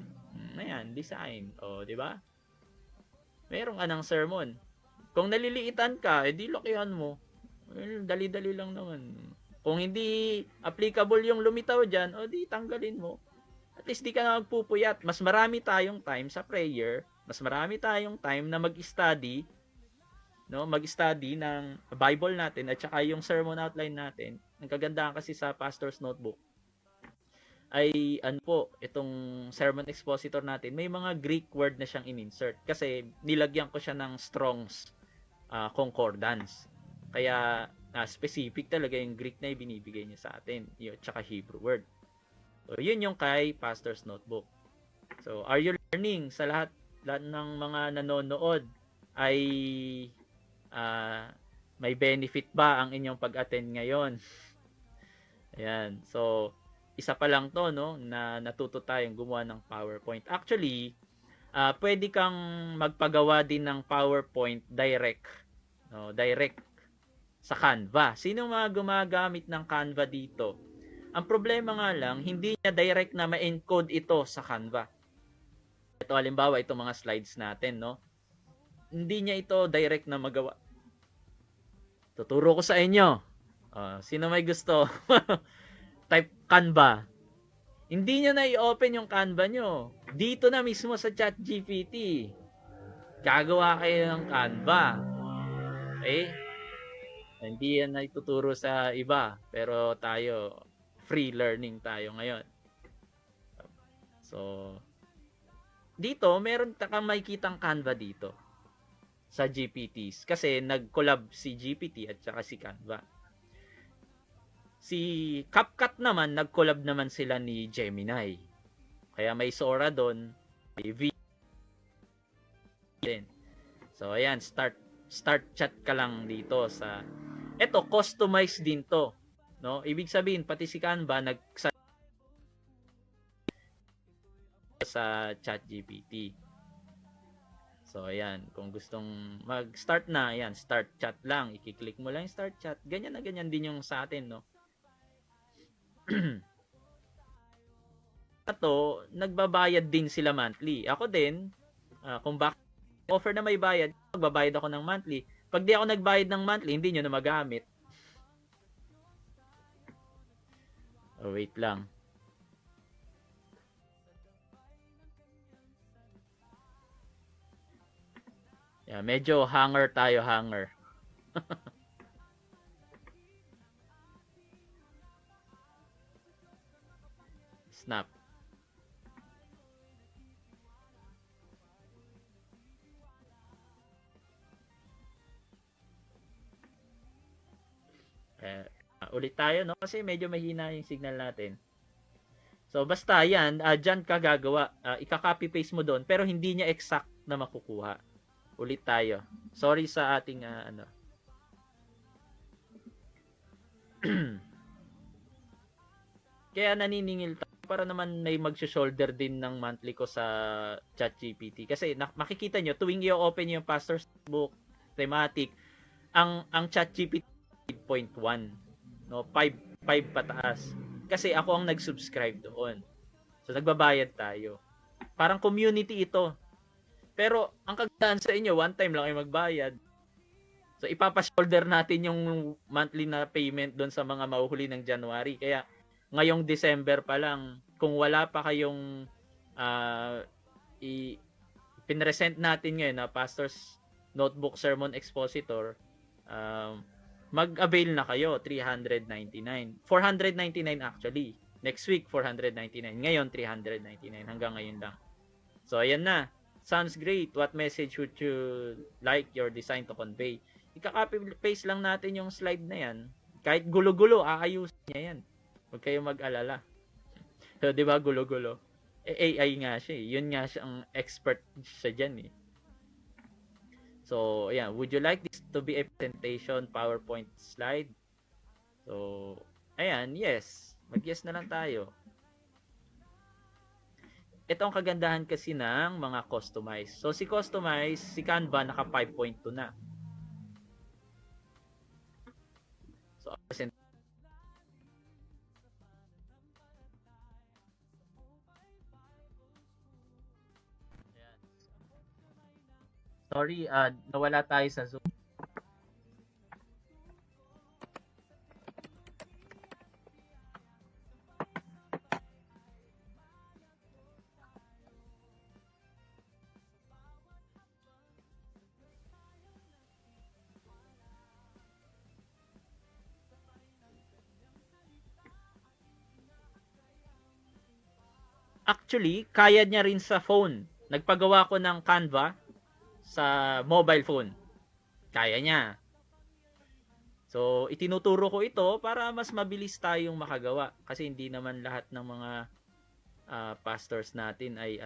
Ayan, design. O, di ba? Meron ka ng sermon. Kung naliliitan ka, edi lakihan mo. Dali-dali lang naman. Kung hindi applicable yung lumitaw dyan, o di tanggalin mo. At least di ka na magpupuyat. Mas marami tayong time sa prayer. Mas marami tayong time na mag-study. No? Mag-study ng Bible natin at saka yung sermon outline natin. Ang kagandahan kasi sa pastor's notebook ay itong sermon expositor natin, may mga Greek word na siyang in-insert kasi nilagyan ko siya ng Strong's concordance. Kaya specific talaga yung Greek na ibinibigay niya sa atin, yun, tsaka Hebrew word. So, yun yung kay Pastor's Notebook. So, are you learning? Sa lahat ng mga nanonood ay may benefit ba ang inyong pag-attend ngayon? Ayan. So, isa pa lang to, no, na natuto tayong gumawa ng PowerPoint. Actually, pwede kang magpagawa din ng PowerPoint direct, no, direct sa Canva. Sino mga gumagamit ng Canva dito? Ang problema nga lang, hindi niya direct na ma-encode ito sa Canva. Ito halimbawa, itong mga slides natin, no? Hindi niya ito direct na magawa. Tuturo ko sa inyo. Sino may gusto? Type Canva. Hindi nyo na i-open yung Canva nyo. Dito na mismo sa ChatGPT. Gagawa kayo ng Canva. Okay? Hindi yan na ituturo sa iba. Pero tayo, free learning tayo ngayon. So, dito, meron kang makikitang Canva dito sa GPTs. Kasi nag-collab si GPT at saka si Canva. Si CapCut naman, nag-collab naman sila ni Gemini. Kaya may Sora doon, may V. So, ayan, start chat ka lang dito sa... Ito, customize din to. No? Ibig sabihin, pati si Canva, sa ChatGPT. So, ayan, kung gustong mag-start na, ayan, start chat lang. I-click mo lang yung start chat. Ganyan na ganyan din yung sa atin, no? Ito, nagbabayad din sila monthly. Ako din, kung bakit offer na may bayad, magbabayad ako ng monthly. Pag di ako nagbayad ng monthly, hindi nyo na magamit. Wait lang. Yeah, medyo hanger tayo, hanger. Snap. Ulit tayo, no? Kasi medyo mahina yung signal natin. So, basta yan, dyan ka gagawa. Ika-copy paste mo doon, pero hindi niya exact na makukuha. Ulit tayo. Sorry sa ating, Kaya naniningil tayo para naman may mag-shoulder din ng monthly ko sa ChatGPT. Kasi makikita nyo, tuwing i-open yung pastor's book, thematic, ang ChatGPT 8.1, no? 5 pataas. Kasi ako ang nag-subscribe doon. So nagbabayad tayo. Parang community ito. Pero ang kagandahan sa inyo, one time lang ay magbayad. So ipapa-shoulder natin yung monthly na payment doon sa mga mahuhuli ng January. Kaya ngayong December pa lang, kung wala pa kayong pinresent natin ngayon na Pastor's Notebook Sermon Expositor, mag-avail na kayo, 399. 499 actually. Next week, 499. Ngayon, 399. Hanggang ngayon lang. So, ayan na. Sounds great. What message would you like your design to convey? Ika-copy-paste lang natin yung slide na yan. Kahit gulo-gulo, aayusin niya yan. Huwag kayong mag-alala. So, di ba, gulo-gulo? AI nga siya eh. Yun nga siya ang expert siya dyan eh. So, ayan. Would you like this to be a presentation PowerPoint slide? So, ayan, yes. Mag-yes na lang tayo. Ito ang kagandahan kasi ng mga customize. So, si customize, si Canva, naka 5.2 na. So, sorry, nawala tayo sa Zoom. Actually, kaya niya rin sa phone. Nagpagawa ko ng Canva sa mobile phone. Kaya niya. So, itinuturo ko ito para mas mabilis tayong makagawa. Kasi hindi naman lahat ng mga pastors natin ay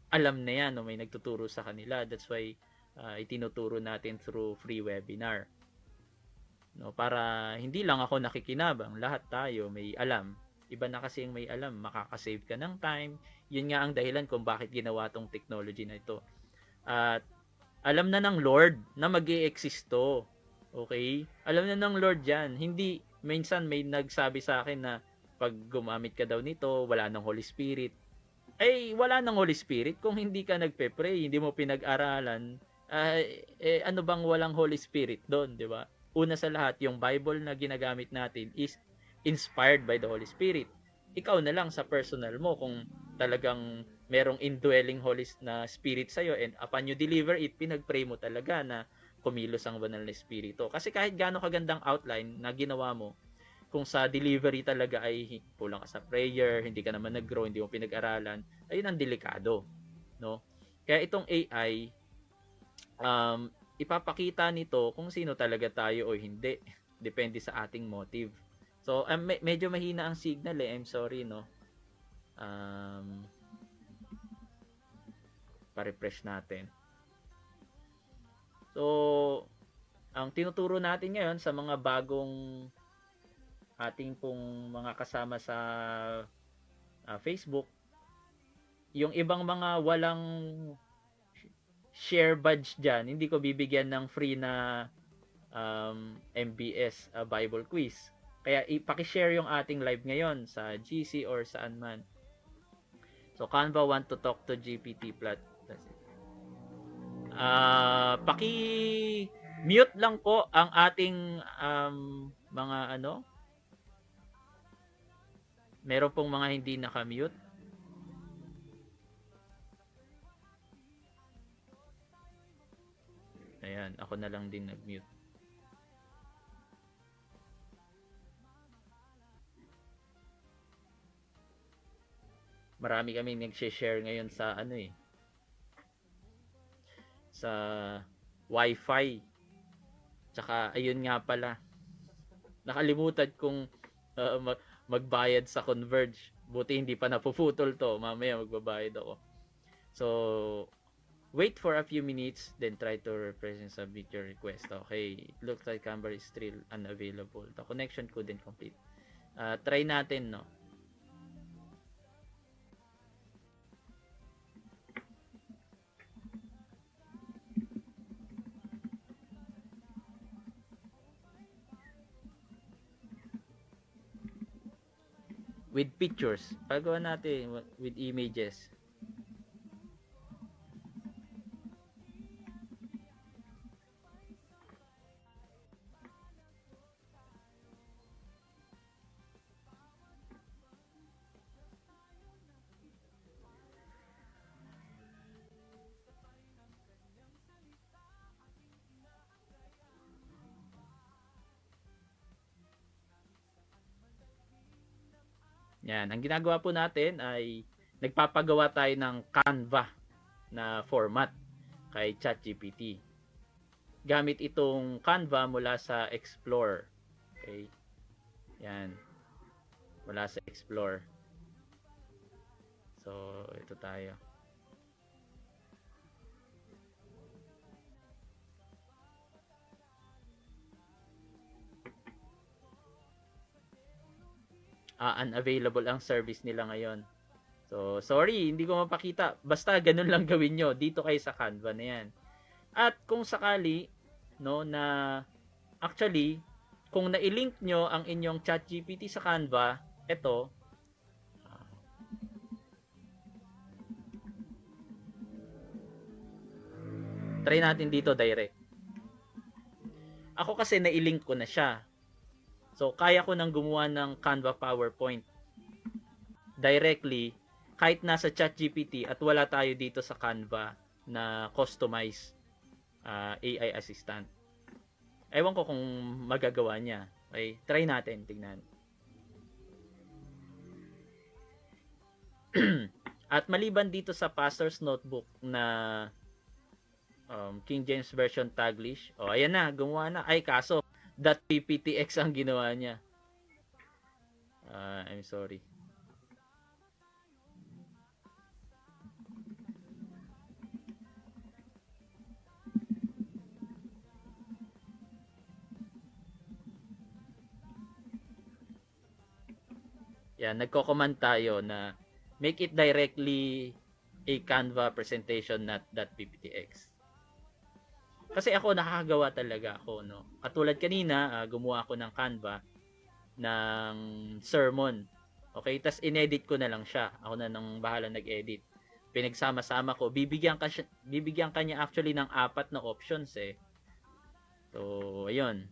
alam na yan, no? May nagtuturo sa kanila. That's why itinuturo natin through free webinar. No, para hindi lang ako nakikinabang, lahat tayo may alam. Iba na kasi yung may alam, makakasave ka ng time. Yun nga ang dahilan kung bakit ginawa tong technology na ito. At alam na ng Lord na mag-i-exist to. Okay? Alam na ng Lord yan. Hindi, minsan may nagsabi sa akin na pag gumamit ka daw nito, wala ng Holy Spirit. Ay, wala ng Holy Spirit kung hindi ka nagpe-pray, hindi mo pinag-aralan. Ano bang walang Holy Spirit doon, di ba? Una sa lahat, yung Bible na ginagamit natin is inspired by the Holy Spirit. Ikaw na lang sa personal mo kung talagang merong indwelling Holy na Spirit sa'yo and upon you deliver it, pinag-pray mo talaga na kumilos ang banal na Espiritu. Kasi kahit gaano kagandang outline na ginawa mo, kung sa delivery talaga ay kulang ka sa prayer, hindi ka naman nag-grow, hindi mo pinag-aralan, ayun ang delikado. No? Kaya itong AI, ipapakita nito kung sino talaga tayo o hindi. Depende sa ating motive. So, medyo mahina ang signal eh. I'm sorry, no? Pa-refresh natin. So, ang tinuturo natin ngayon sa mga bagong ating pong mga kasama sa Facebook, yung ibang mga walang share badge dyan, hindi ko bibigyan ng free na MBS Bible quiz. Kaya ipaki-share yung ating live ngayon sa GC or saan man. So, Canva want to talk to GPT Plat. Paki-mute lang po ang ating mga meron pong mga hindi naka-mute. Ayan, ako na lang din nag-mute. Marami kaming nag-share ngayon sa sa Wi-Fi. Tsaka ayun nga pala. Nakalimutan kong magbayad sa Converge. Buti hindi pa napuputol to. Mamaya magbabayad ako. So, wait for a few minutes, then try to refresh and submit your request. Okay, it looks like Canva is still unavailable. The connection couldn't complete. Try natin, no? with pictures. Pagawa natin with images. Yan, ang ginagawa po natin ay nagpapagawa tayo ng Canva na format kay ChatGPT. Gamit itong Canva mula sa Explore. Okay? Yan. Mula sa Explore. So, ito tayo. Unavailable ang service nila ngayon. So, sorry, hindi ko mapakita. Basta ganun lang gawin nyo dito kayo sa Canva na yan. At kung sakali, no, na actually, kung na-link nyo ang inyong ChatGPT sa Canva, ito, try natin dito direct. Ako kasi na-link ko na siya. So, kaya ko nang gumawa ng Canva PowerPoint directly kahit nasa ChatGPT at wala tayo dito sa Canva na customize AI assistant. Ewan ko kung magagawa niya. Okay, try natin, tingnan. At maliban dito sa Pastor's Notebook na King James Version Taglish, ayan na, gumawa na. Ay, kaso .pptx ang ginawa niya. I'm sorry. Yan, nagko-command tayo na make it directly a Canva presentation, not .pptx. Kasi ako nakakagawa talaga ako, no. Katulad kanina, gumawa ako ng Canva ng sermon. Okay, tas inedit ko na lang siya. Ako na nang bahala nag-edit. Pinagsama-sama ko. Bibigyan kanya actually ng 4 na options eh. So, ayun.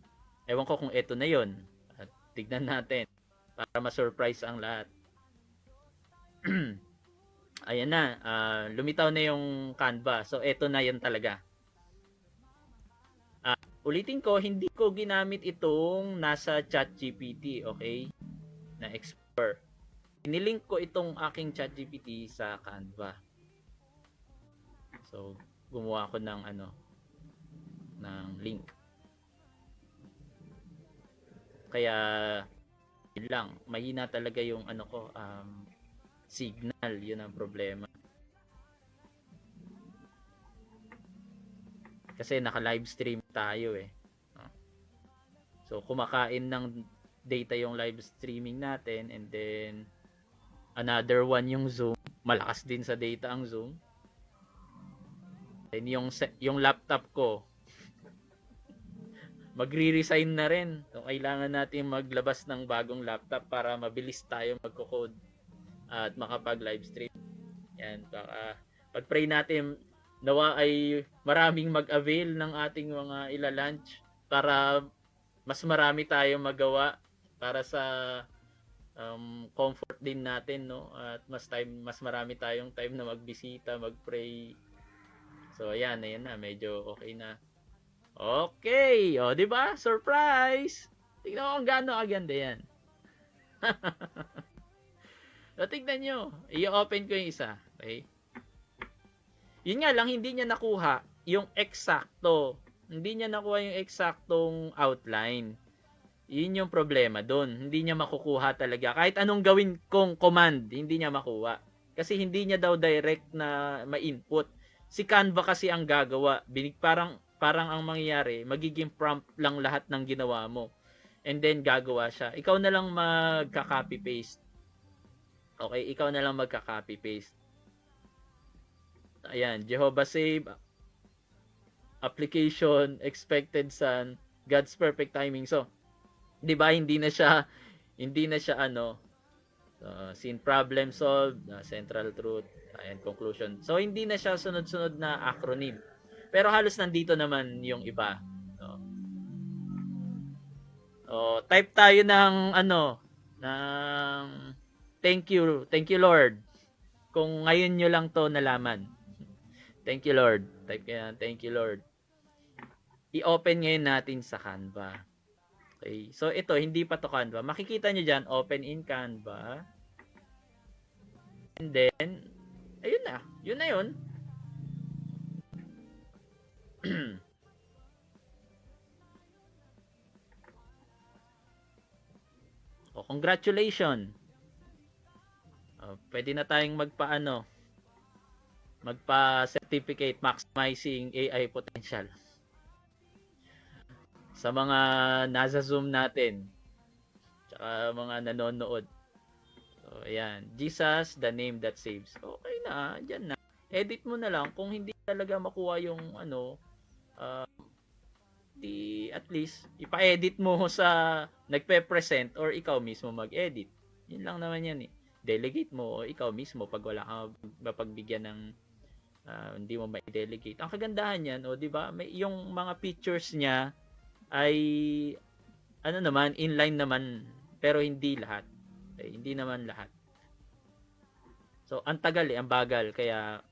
Ewan ko kung ito na 'yon. At tignan natin para ma-surprise ang lahat. Ayan na, lumitaw na yung Canva. So, ito na 'yan talaga. Ulitin ko, hindi ko ginamit itong nasa ChatGPT, okay? Na Explorer. Inilink ko itong aking ChatGPT sa Canva. So, gumawa ako ng ng link. Kaya yun lang, mahina talaga yung signal, yun ang problema. Kasi naka-live stream tayo eh. So, kumakain ng data yung live streaming natin, and then another one yung Zoom. Malakas din sa data ang Zoom. And yung laptop ko, magre-resign na rin. So, kailangan natin maglabas ng bagong laptop para mabilis tayo magko-code at makapag-live stream. Yan, baka pag-pray natin nawa ay maraming mag-avail ng ating mga ila-launch para mas marami tayong magawa para sa comfort din natin, no? At mas marami tayong time na magbisita, mag-pray. So ayan na, medyo okay na. Okay, o di ba? Surprise. Tingnan mo kung gaano aganda 'yan. So tingnan niyo, i-open ko yung isa, okay? Yun nga lang, hindi niya nakuha yung eksakto. Hindi niya nakuha yung eksaktong outline. Yun yung problema doon. Hindi niya makukuha talaga. Kahit anong gawin kong command, hindi niya makuha. Kasi hindi niya daw direct na ma-input. Si Canva kasi ang gagawa. Parang ang mangyayari, magiging prompt lang lahat ng ginawa mo. And then gagawa siya. Ikaw na lang magka-copy-paste. Okay, ikaw na lang magka-copy-paste. Ayan, Jehovah Save, application, expected son, God's perfect timing. So, 'di ba hindi na siya Scene problem solved, central truth, and conclusion. So, hindi na siya sunod-sunod na acronym. Pero halos nandito naman yung iba. So, type tayo ng ng thank you Lord. Kung ngayon nyo lang to nalaman. Thank you Lord. Type yan, thank you Lord. I-open ngayon natin sa Canva. Okay. So, ito, hindi pa to Canva. Makikita nyo dyan, open in Canva. And then, ayun na. Yun na yun. Congratulations. Pwede na tayong magpa-certificate maximizing AI potential. Sa mga nasa Zoom natin, tsaka mga nanonood. So, ayan. Jesus, the name that saves. Okay na, dyan na. Edit mo na lang kung hindi talaga makuha yung at least ipa-edit mo sa nagpe-present or ikaw mismo mag-edit. Yun lang naman yan eh. Delegate mo o ikaw mismo pag wala kang mapagbigyan ng hindi mo ma-delegate. Ang kagandahan niyan, di ba? May yung mga pictures niya ay inline naman pero hindi lahat. Okay, hindi naman lahat. So, ang tagal ang bagal kaya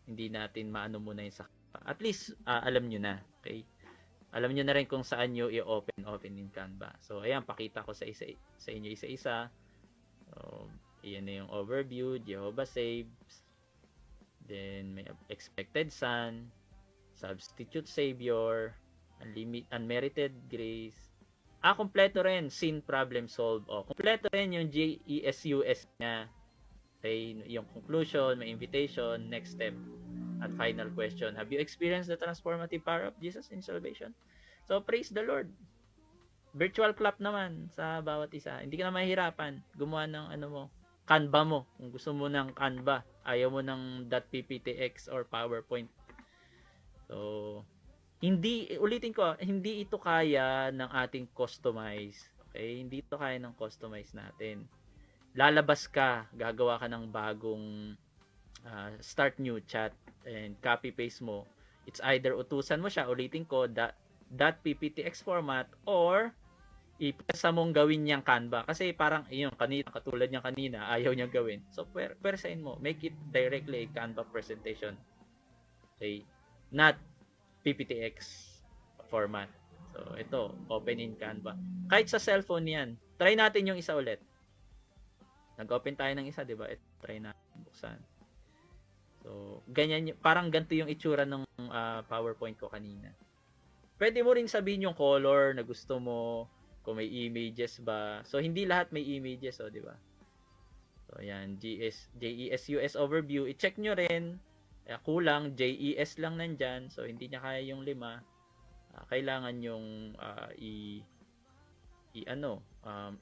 hindi natin maano muna yung sa at least alam niyo na. Okay? Alam niyo na rin kung saan niyo i-open in Canva. So, ayan, pakita ko sa inyo isa-isa. Iyan na yung overview, Jehovah Saves. Then, may expected son, substitute savior, unmerited grace. Kompleto rin, sin problem solved. Kompleto rin yung JESUS niya. Okay, yung conclusion, may invitation, next step, at final question. Have you experienced the transformative power of Jesus in salvation? So, praise the Lord. Virtual clap naman sa bawat isa. Hindi ka na mahirapan. Gumawa ng Canva mo. Kung gusto mo ng Canva, ayaw mo ng .pptx or PowerPoint. So, ulitin ko, hindi ito kaya ng ating customize. Okay? Hindi ito kaya ng customize natin. Lalabas ka, gagawa ka ng bagong start new chat and copy paste mo. It's either utusan mo siya, ulitin ko, .pptx format or ipasa mong gawin niyang Canva. Kasi parang katulad niya kanina, ayaw niyang gawin. So, persain mo. Make it directly a Canva presentation. Okay? Not PPTX format. So, ito, open in Canva. Kahit sa cellphone yan. Try natin yung isa ulit. Nag-open tayo ng isa, di ba? Try natin buksan. So, ganyan, parang ganito yung itsura ng PowerPoint ko kanina. Pwede mo rin sabihin yung color na gusto mo, kung may images ba. So, hindi lahat may images, di ba? So, ayan, JESUS overview. I-check nyo rin. Kulang, JES lang nandyan. So, hindi niya kaya yung 5. Kailangan yung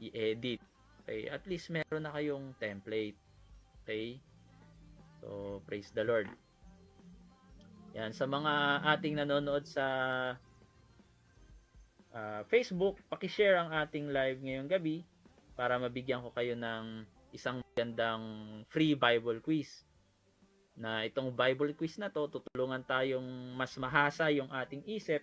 i-edit. Okay, at least meron na kayong template. Okay? So, praise the Lord. Yan, sa mga ating nanonood sa Facebook, paki-share ang ating live ngayong gabi para mabigyan ko kayo ng isang magandang free Bible quiz. Na itong Bible quiz na to, tutulungan tayong mas mahasa yung ating isip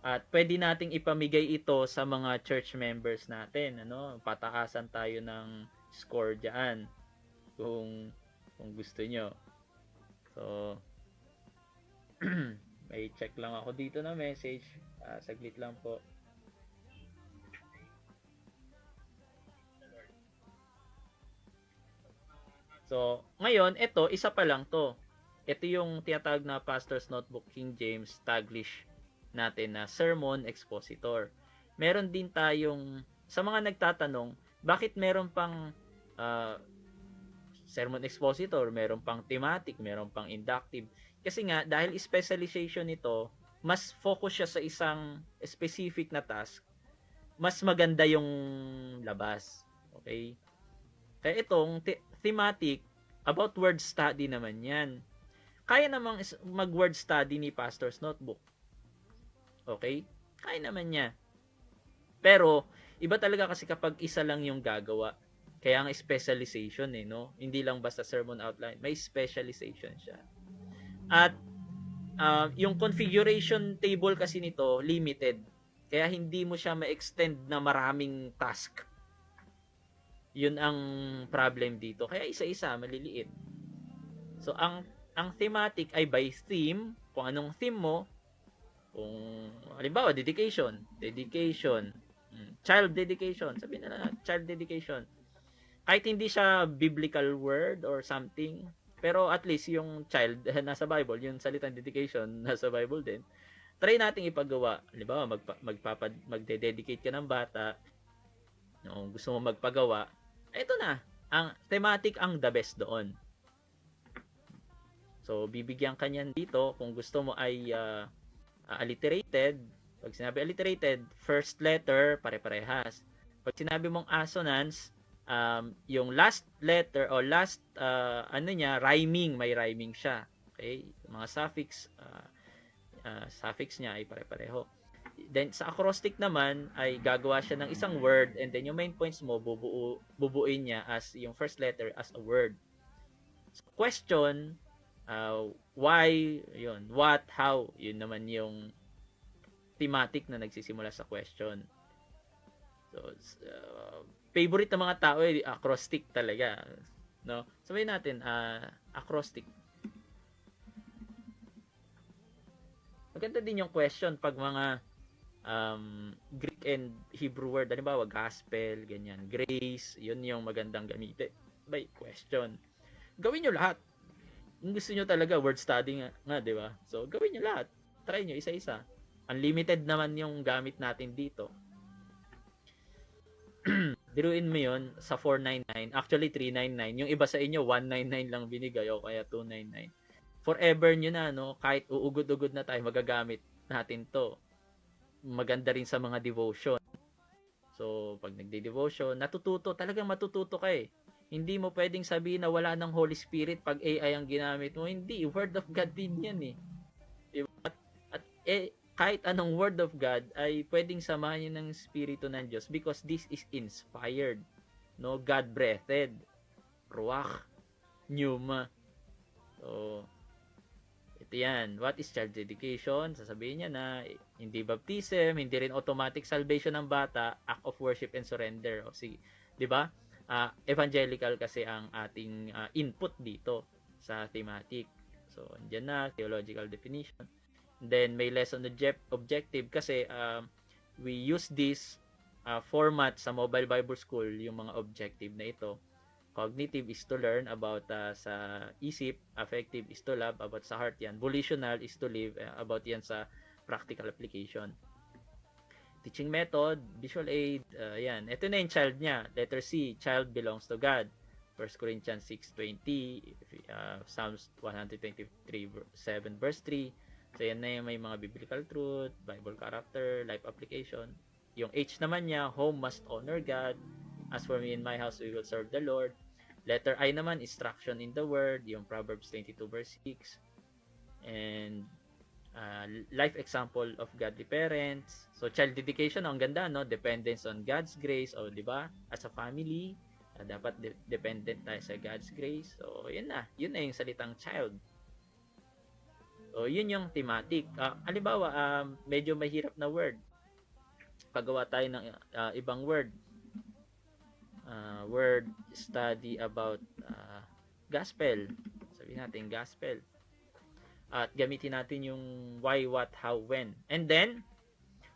at pwede nating ipamigay ito sa mga church members natin. Pataasan tayo ng score diyan kung gusto nyo. So, may check lang ako dito na message. Saglit lang po. So, ngayon, ito, isa pa lang to. Ito yung tinatawag na Pastor's Notebook King James Taglish natin na Sermon Expositor. Meron din tayong, sa mga nagtatanong, bakit meron pang Sermon Expositor, meron pang thematic, meron pang inductive. Kasi nga, dahil specialization nito, mas focus siya sa isang specific na task, mas maganda yung labas. Okay? Kaya itong thematic, about word study naman yan. Kaya namang mag-word study ni Pastor's Notebook. Okay? Kaya naman niya. Pero, iba talaga kasi kapag isa lang yung gagawa. Kaya ang specialization no? Hindi lang basta sermon outline, may specialization siya. At yung configuration table kasi nito, limited. Kaya hindi mo siya ma-extend na maraming task. Yun ang problem dito. Kaya isa-isa, maliliit. So, ang thematic ay by theme. Kung anong theme mo, kung halimbawa, dedication, child dedication, sabihin na lang, child dedication. Kahit hindi siya biblical word or something, pero at least yung child nasa Bible, yung salitang dedication nasa Bible din. Try nating ipagawa. Halimbawa, magde-dedicate ka ng bata, no, gusto mo magpagawa, ito na, ang thematic ang the best doon. So, bibigyan ka niyan dito kung gusto mo ay alliterated. Pag sinabi alliterated, first letter, pare-parehas. Pag sinabi mong assonance, yung last letter o last rhyming, may rhyming siya. Okay? Mga suffix niya ay pare-pareho. Then sa acrostic naman ay gagawa siya ng isang word, and then yung main points mo bubuuin niya as yung first letter as a word. So, question, why, yun, what, how, yun naman yung thematic na nagsisimula sa question. So, favorite ng mga tao ay acrostic talaga, no? Sabihin natin acrostic. Maganda din yung question pag mga Greek and Hebrew word, halimbawa gospel, ganyan, grace, yun yung magandang gamitin by question. Gawin nyo lahat. Kung gusto nyo talaga word study nga, di ba? So, gawin nyo lahat. Try nyo isa-isa. Unlimited naman yung gamit natin dito. Biruin mo yun sa 499. Actually, 399. Yung iba sa inyo, 199 lang binigay o kaya 299. Forever nyo na, no? Kahit uugod-ugod na tayo, magagamit natin to. Maganda rin sa mga devotion. So, pag nagde-devotion, talagang matututo ka eh. Hindi mo pwedeng sabihin na wala ng Holy Spirit pag AI ang ginamit mo. Hindi, Word of God din yan eh. Diba? At kahit anong Word of God ay pwedeng samahan yun ng Espiritu ng Diyos because this is inspired. No? God-breathed. Ruach. Pneuma. So, ito yan. What is child dedication? Sasabihin niya na hindi baptism, hindi rin automatic salvation ng bata, act of worship and surrender. O sige, 'di ba? Evangelical kasi ang ating input dito sa thematic. So, andyan na theological definition. And then may lesson objective kasi we use this format sa Mobile Bible School, yung mga objective na ito. Cognitive is to learn about sa isip, affective is to love, about sa heart yan, volitional is to live, about yan sa practical application. Teaching method, visual aid, yan. Ito na yung child niya. Letter C, child belongs to God. 1 Corinthians 6:20, Psalms 123:7 verse 3. So yan na yung may mga biblical truth, Bible character, life application. Yung H naman niya, home must honor God. As for me and my house, we will serve the Lord. Letter I naman, instruction in the word, yung Proverbs 22 verse 6. And life example of godly parents. So, child dedication, ang ganda, no? Dependence on God's grace, o, di ba? As a family, dapat dependent tayo sa God's grace. So, yun na yung salitang child. So, yun yung thematic. Halimbawa, medyo mahirap na word. Paggawa tayo ng ibang word. Word study about gospel. Sabihin natin gospel. At gamitin natin yung why, what, how, when. And then,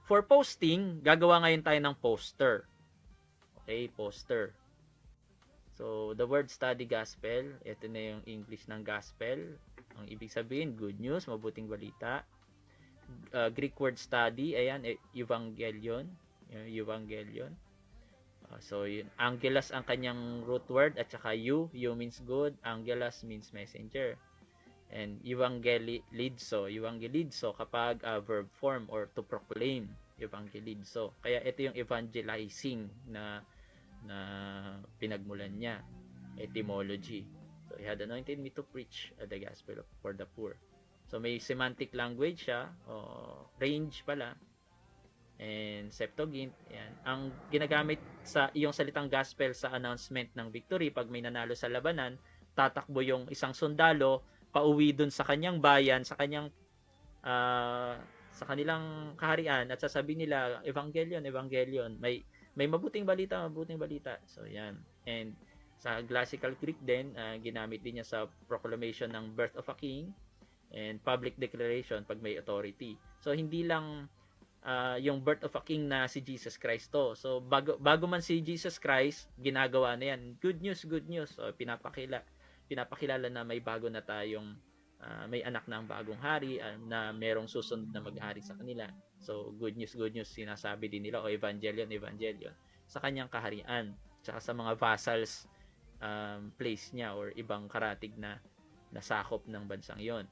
for posting, gagawa ngayon tayo ng poster. Okay, poster. So, the word study gospel, ito na yung English ng gospel. Ang ibig sabihin, good news, mabuting balita. Greek word study, ayan, evangelion. Evangelion. So, yun, angelos ang kanyang root word at saka you means good, angelos means messenger. And evangelizo kapag verb form or to proclaim, evangelizo. Kaya ito yung evangelizing na pinagmulan niya, etymology. So, he had anointed me to preach the gospel for the poor. So, may semantic language siya, range pala. and Septuagint. Yan. Ang ginagamit sa yung salitang gospel sa announcement ng victory, pag may nanalo sa labanan, tatakbo yung isang sundalo pauwi dun sa kanyang bayan, sa kanyang sa kanilang kaharian at sasabihin nila Evangelion, Evangelion, may mabuting balita, mabuting balita. So yan. And sa classical Greek din, ginamit din niya sa proclamation ng birth of a king and public declaration pag may authority. So hindi lang yung birth of a king na si Jesus Christ to. So bago man si Jesus Christ, ginagawa na yan. Good news, good news. So pinapakilala na may bago na tayong may anak na ang bagong hari, na merong susunod na maghari sa kanila. So good news, sinasabi din nila, o Evangelion, Evangelion, sa kanyang kaharian, tsaka sa mga vassals place niya or ibang karatig na nasakop ng bansang yon.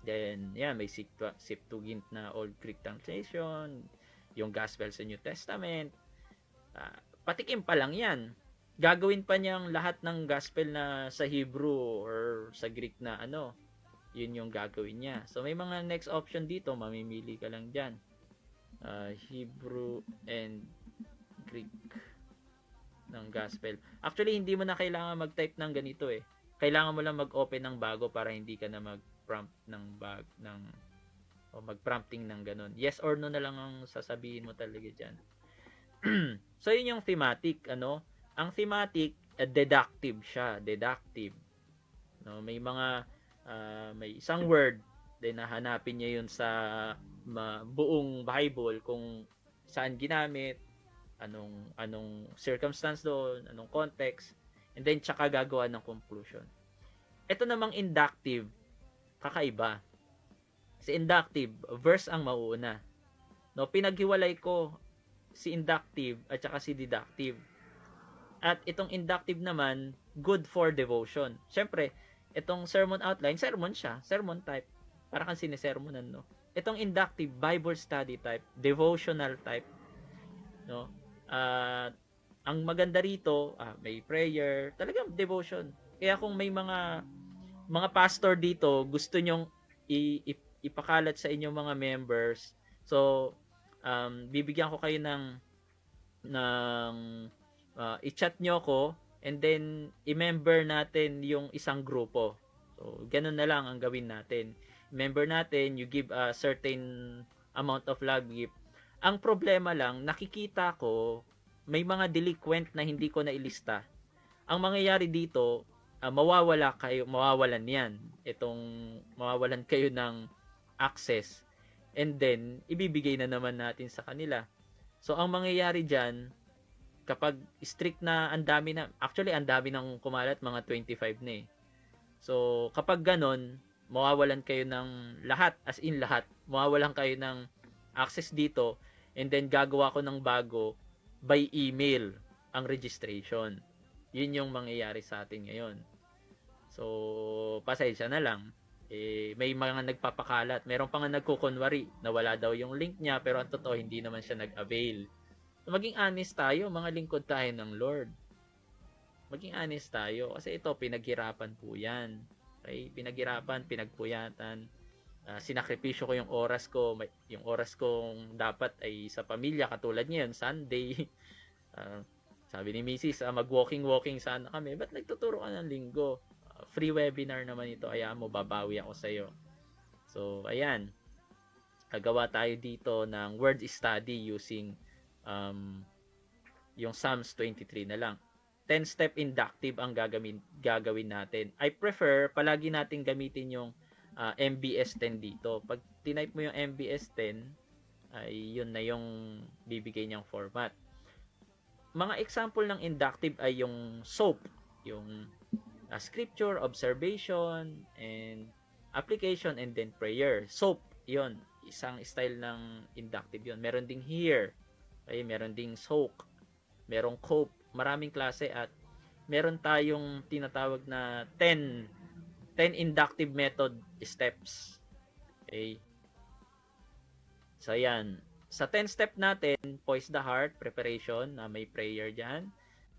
Then, may Septuagint na Old Greek translation, yung Gospel sa New Testament. Patikim pa lang yan. Gagawin pa niyang lahat ng Gospel na sa Hebrew or sa Greek na yun yung gagawin niya. So, may mga next option dito, mamimili ka lang dyan. Hebrew and Greek ng Gospel. Actually, hindi mo na kailangan mag-type ng ganito eh. Kailangan mo lang mag-open ng bago para hindi ka na mag-prompt o mag-prompting ng ganun. Yes or no na lang ang sasabihin mo talaga dyan. So, yun yung thematic. Ang thematic, deductive siya. Deductive. May mga may isang word, then hahanapin niya yun sa buong Bible kung saan ginamit, anong circumstance doon, anong context, and then tsaka gagawa ng conclusion. Ito namang inductive, kakaiba. Si inductive, verse ang mauuna. Pinaghiwalay ko si inductive at saka si deductive. At itong inductive naman, good for devotion. Siyempre, itong sermon outline, sermon siya, sermon type. Para kang sinisermonan, Itong inductive, Bible study type, devotional type. Ang maganda rito, may prayer, talagang devotion. Kaya kung may mga pastor dito, gusto nyong ipakalat sa inyong mga members, so bibigyan ko kayo ng i-chat nyo ko, and then i-member natin yung isang grupo. So ganun na lang ang gawin natin. Member natin, you give a certain amount of love gift. Ang problema lang, nakikita ko may mga delinquent na hindi ko nailista. Ang mangyayari dito, mawawalan yan. Mawawalan kayo ng access. And then, ibibigay na naman natin sa kanila. So, ang mangyayari dyan, kapag strict na, ang dami ng kumalat, mga 25 na eh. So, kapag ganon, mawawalan kayo ng lahat, as in lahat. Mawawalan kayo ng access dito, and then gagawa ko ng bago by email ang registration. Yun yung mangyayari sa atin ngayon. So, pasensya na lang. May mga nagpapakalat. Meron pa nga nagkukunwari na wala daw yung link niya, pero ang totoo, hindi naman siya nag-avail. So, maging honest tayo, mga lingkod tayo ng Lord. Maging honest tayo. Kasi ito, pinaghirapan po yan. Okay? Pinaghirapan, pinagpuyatan. Sinakripisyo ko yung oras ko. Yung oras kong dapat ay sa pamilya. Katulad ngayon, Sunday. Sabi ni Mrs., mag-walking sana kami. Ba't nagtuturo ka ng linggo? Free webinar naman ito. Ayaw mo, babawi ako sa'yo. So, ayan. Gagawa tayo dito ng word study using yung Psalms 23 na lang. 10-step inductive ang gagawin natin. I prefer, palagi natin gamitin yung MBS 10 dito. Pag tinype mo yung MBS 10, ay yun na yung bibigay niyang format. Mga example ng inductive ay yung SOAP, yung scripture, observation, and application, and then prayer. SOAP, yun. Isang style ng inductive yun. Meron ding hear, okay? Meron ding soak, merong cope, maraming klase, at meron tayong tinatawag na 10 inductive method steps. Okay? So, yan. Sa 10 step natin, poise the heart, preparation, may prayer dyan.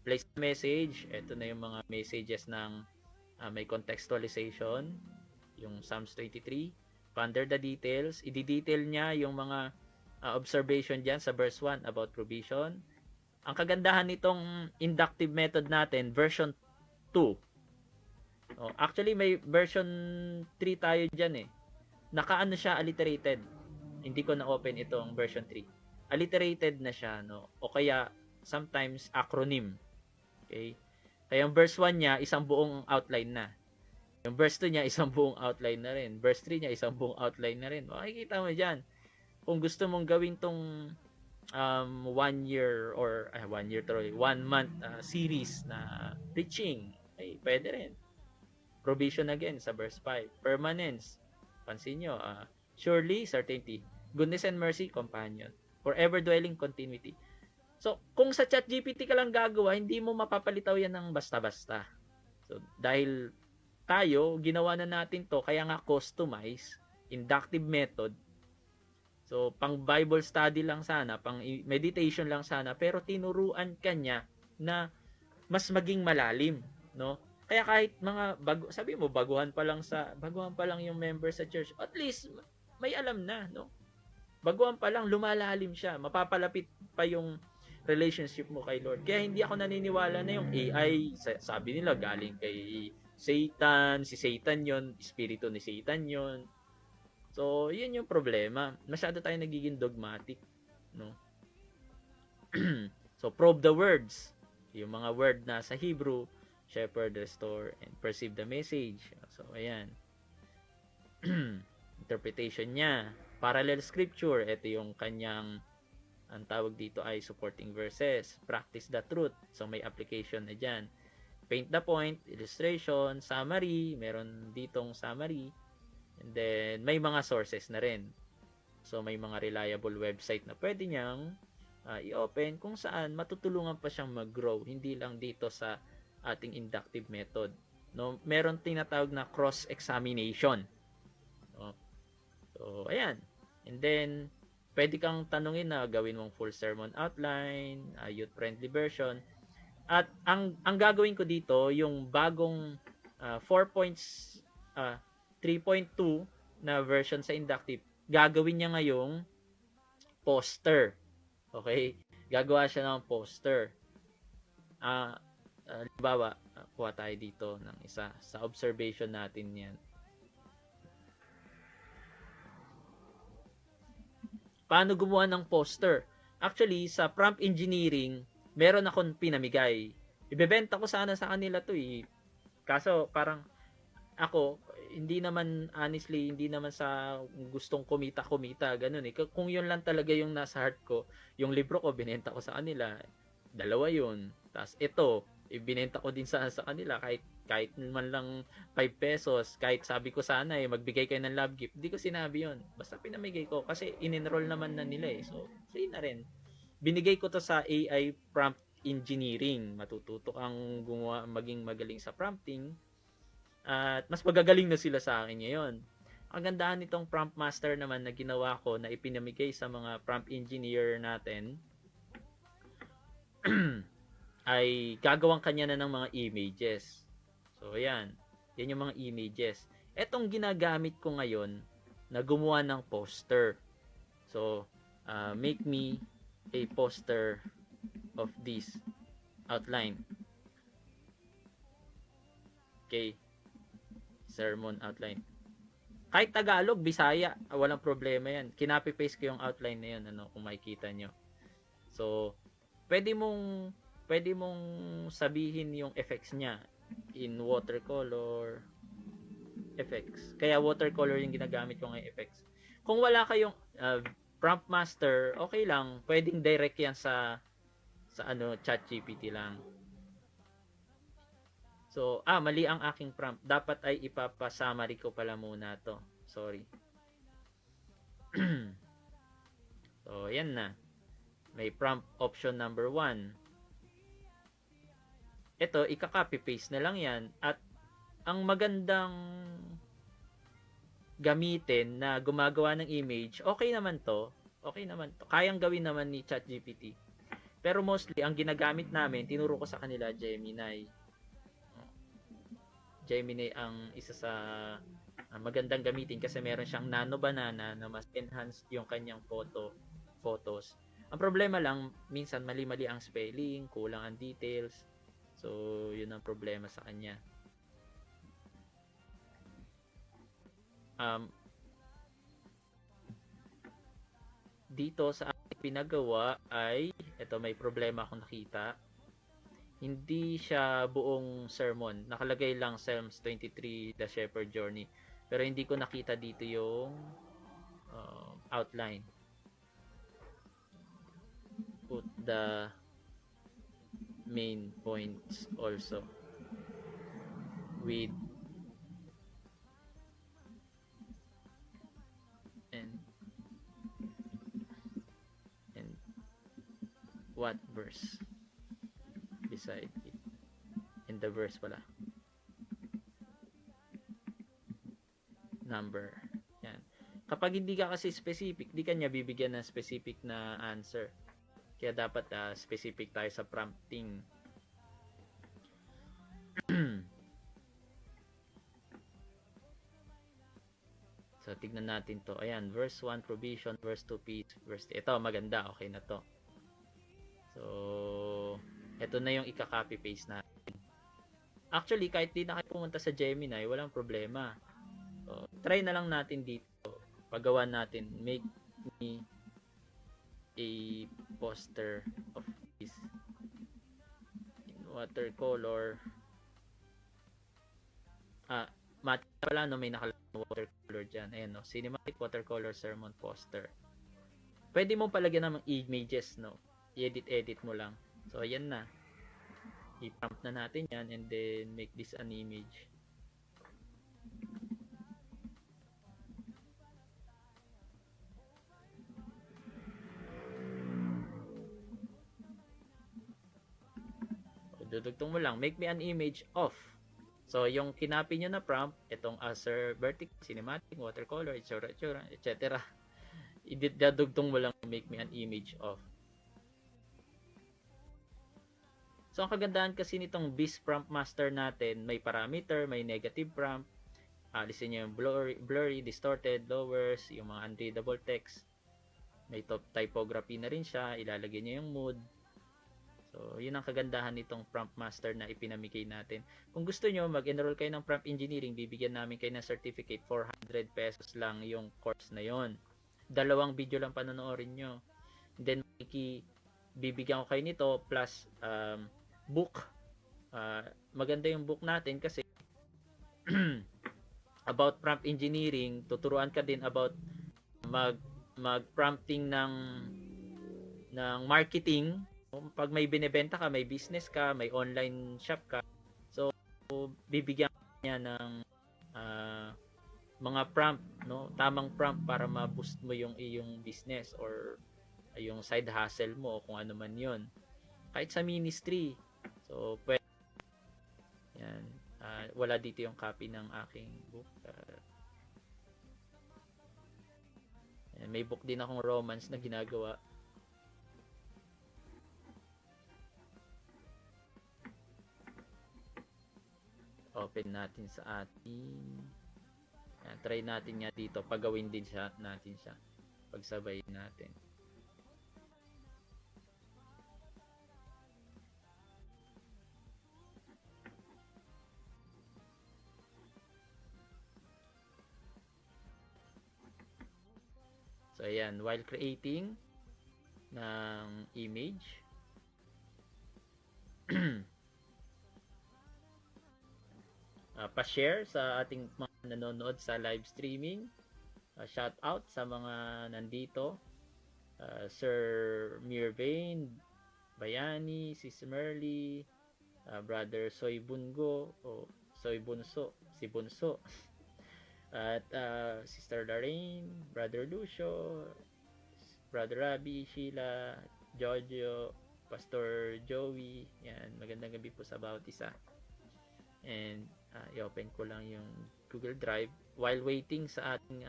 Place the message. Ito na yung mga messages ng may contextualization. Yung Psalms 23. Ponder the details. I-detail niya yung mga observation dyan sa verse 1 about provision. Ang kagandahan nitong inductive method natin, version 2. Actually, may version 3 tayo dyan eh. Nakaano siya, alliterated. Hindi ko na-open itong version 3. Alliterated na siya, no? O kaya, sometimes, acronym. Okay? Kaya yung verse 1 niya, isang buong outline na. Yung verse 2 niya, isang buong outline na rin. Verse 3 niya, isang buong outline na rin. Makikita mo dyan. Kung gusto mong gawin tong 1 year or 1 year tuloy, 1 month series na preaching, ay pwede rin. Provision again sa verse 5. Permanence, pansin nyo, surely, certainty. Goodness and mercy, companion. Forever dwelling, continuity. So, kung sa ChatGPT ka lang gagawa, hindi mo mapapalitaw yan ng basta-basta. So, dahil tayo, ginawa na natin to, kaya nga customize, inductive method. So, pang Bible study lang sana, pang meditation lang sana, pero tinuruan ka niya na mas maging malalim, no? Kaya kahit mga sabi mo baguhan pa lang yung member sa church, at least may alam na, no? Baguhan pa lang, lumalalim siya, mapapalapit pa yung relationship mo kay Lord. Kaya hindi ako naniniwala na yung AI, sabi nila galing kay Satan, si Satan yon, espiritu ni Satan yon. So, yun yung problema. Masyado tayo nagiging dogmatic, no? So, probe the words. Yung mga word na sa Hebrew, shepherd, restore, and perceive the message. So, ayan. Interpretation niya. Parallel scripture. Ito yung kanyang, ang tawag dito ay supporting verses. Practice the truth. So, may application na dyan. Paint the point, illustration, summary. Meron ditong summary. And then, may mga sources na rin. So, may mga reliable website na pwede niyang i-open kung saan matutulungan pa siyang mag-grow. Hindi lang dito sa ating inductive method. No, meron tinatawag na cross-examination. No? So, ayan. And then, pwede kang tanungin na gawin mong full sermon outline, youth-friendly version. At ang gagawin ko dito, yung bagong 3.2 na version sa inductive, gagawin niya ngayong poster. Okay? Gagawa siya ng poster. Halimbawa, kuha tayo dito ng isa sa observation natin yan. Paano gumawa ng poster? Actually, sa prompt engineering, meron akong pinamigay. Ibebenta ko sana sa kanila to eh. Kaso parang ako, hindi naman sa gustong kumita, ganun eh. Kung yun lang talaga yung nasa heart ko, yung libro ko, binenta ko sa kanila, 2 yun. Tapos ito, ibinenta ko din sa kanila, kahit man lang 5 pesos, kahit sabi ko sana magbigay kayo ng love gift, hindi ko sinabi yun. Basta pinamigay ko, kasi in-enroll naman na nila eh. So, say na rin. Binigay ko to sa AI prompt engineering. Matututo kang maging magaling sa prompting. At mas magagaling na sila sa akin ngayon. Ang gandahan nitong prompt master naman na ginawa ko na ipinamigay sa mga prompt engineer natin ay gagawang kanya na ng mga images. So, ayan. Yan yung mga images. Etong ginagamit ko ngayon na gumawa ng poster. So, make me a poster of this outline. Okay. Sermon outline. Kahit Tagalog, Bisaya, walang problema yan. Kinapi-paste ko yung outline na yun, kung makikita nyo. So, pwede mong sabihin yung effects niya in watercolor effects. Kaya watercolor yung ginagamit ko ngayong effects. Kung wala kayong prompt master, okay lang. Pwedeng direct yan sa ChatGPT lang. So, mali ang aking prompt. Dapat ay ipapasummary ko pala muna to. Sorry. So, yan na. May prompt option number 1. Ito, ika-copy-paste na lang yan. At ang magandang gamitin na gumagawa ng image, okay naman to. Kayang gawin naman ni ChatGPT. Pero mostly, ang ginagamit namin, tinuro ko sa kanila, Gemini ang isa sa magandang gamitin kasi meron siyang nano banana na mas enhanced yung kanyang photo. photos. Ang problema lang, minsan mali-mali ang spelling, kulang ang details. So, yun ang problema sa kanya. Dito sa ating pinagawa ay, ito may problema akong nakita. Hindi siya buong sermon. Nakalagay lang Psalms 23, The Shepherd Journey. Pero hindi ko nakita dito yung outline. Put the main points also with and what verse beside it. In the verse pala. Number. Yan. Kapag hindi ka kasi specific, di kanya bibigyan ng specific na answer. Kaya dapat specific tayo sa prompting. So, tignan natin to. Ayan, verse 1, provision, verse 2, peace, verse 3. Ito, maganda. Okay na to. So, ito na yung ika-copy paste natin. Actually, kahit di na kayo pumunta sa Gemini, walang problema. So, try na lang natin dito. Paggawa natin, make me a poster of this in watercolor. Matte pala, no, may nakalagay watercolor dyan. Ayan, no, cinematic watercolor sermon poster. Pwede mo palagyan ng images, no. I-edit mo lang. So, ayan na. I-prompt na natin yan and then make this an image. Dudugtong mo lang, make me an image of. So, yung kinapi nyo na prompt, itong Acer Vertic, Cinematic, Watercolor, etc. Idadugtong mo lang, make me an image of. So, ang kagandahan kasi nitong BIS Prompt Master natin, may parameter, may negative prompt, alisin nyo yung blurry, distorted, lowers, yung mga unreadable text. May typography na rin siya, ilalagay nyo yung mood. So, yun ang kagandahan nitong Prompt Master na ipinamigay natin. Kung gusto nyo, mag-enroll kayo ng Prompt Engineering, bibigyan namin kayo ng certificate, 400 pesos lang yung course na yon. 2 video lang panonoorin nyo. Then, bibigyan ko kayo nito plus book. Maganda yung book natin kasi about Prompt Engineering, tuturuan ka din about mag-prompting ng marketing. Pag may binebenta ka, may business ka, may online shop ka, so bibigyan niya ng mga prompt, no, tamang prompt para ma-boost mo yung iyong business or yung side hustle mo o kung ano man yon. Kahit sa ministry. So pwede yan. Wala dito yung copy ng aking book. May book din akong romance na ginagawa. Open natin sa ating try natin nga dito, pagawin din natin siya, pagsabay natin. So ayan, while creating ng image pa-share sa ating mga nanonood sa live streaming. Shout out sa mga nandito. Sir Mirvain, Bayani, Sis Merly, Brother Soy Bungo, Soy Bunso, si Bunso. At Sister Lorraine, Brother Lucio, Brother Rabi, Sheila, Jojo, Pastor Joey. Yan, magandang gabi po sa bawat isa. And i-open ko lang yung Google Drive while waiting sa ating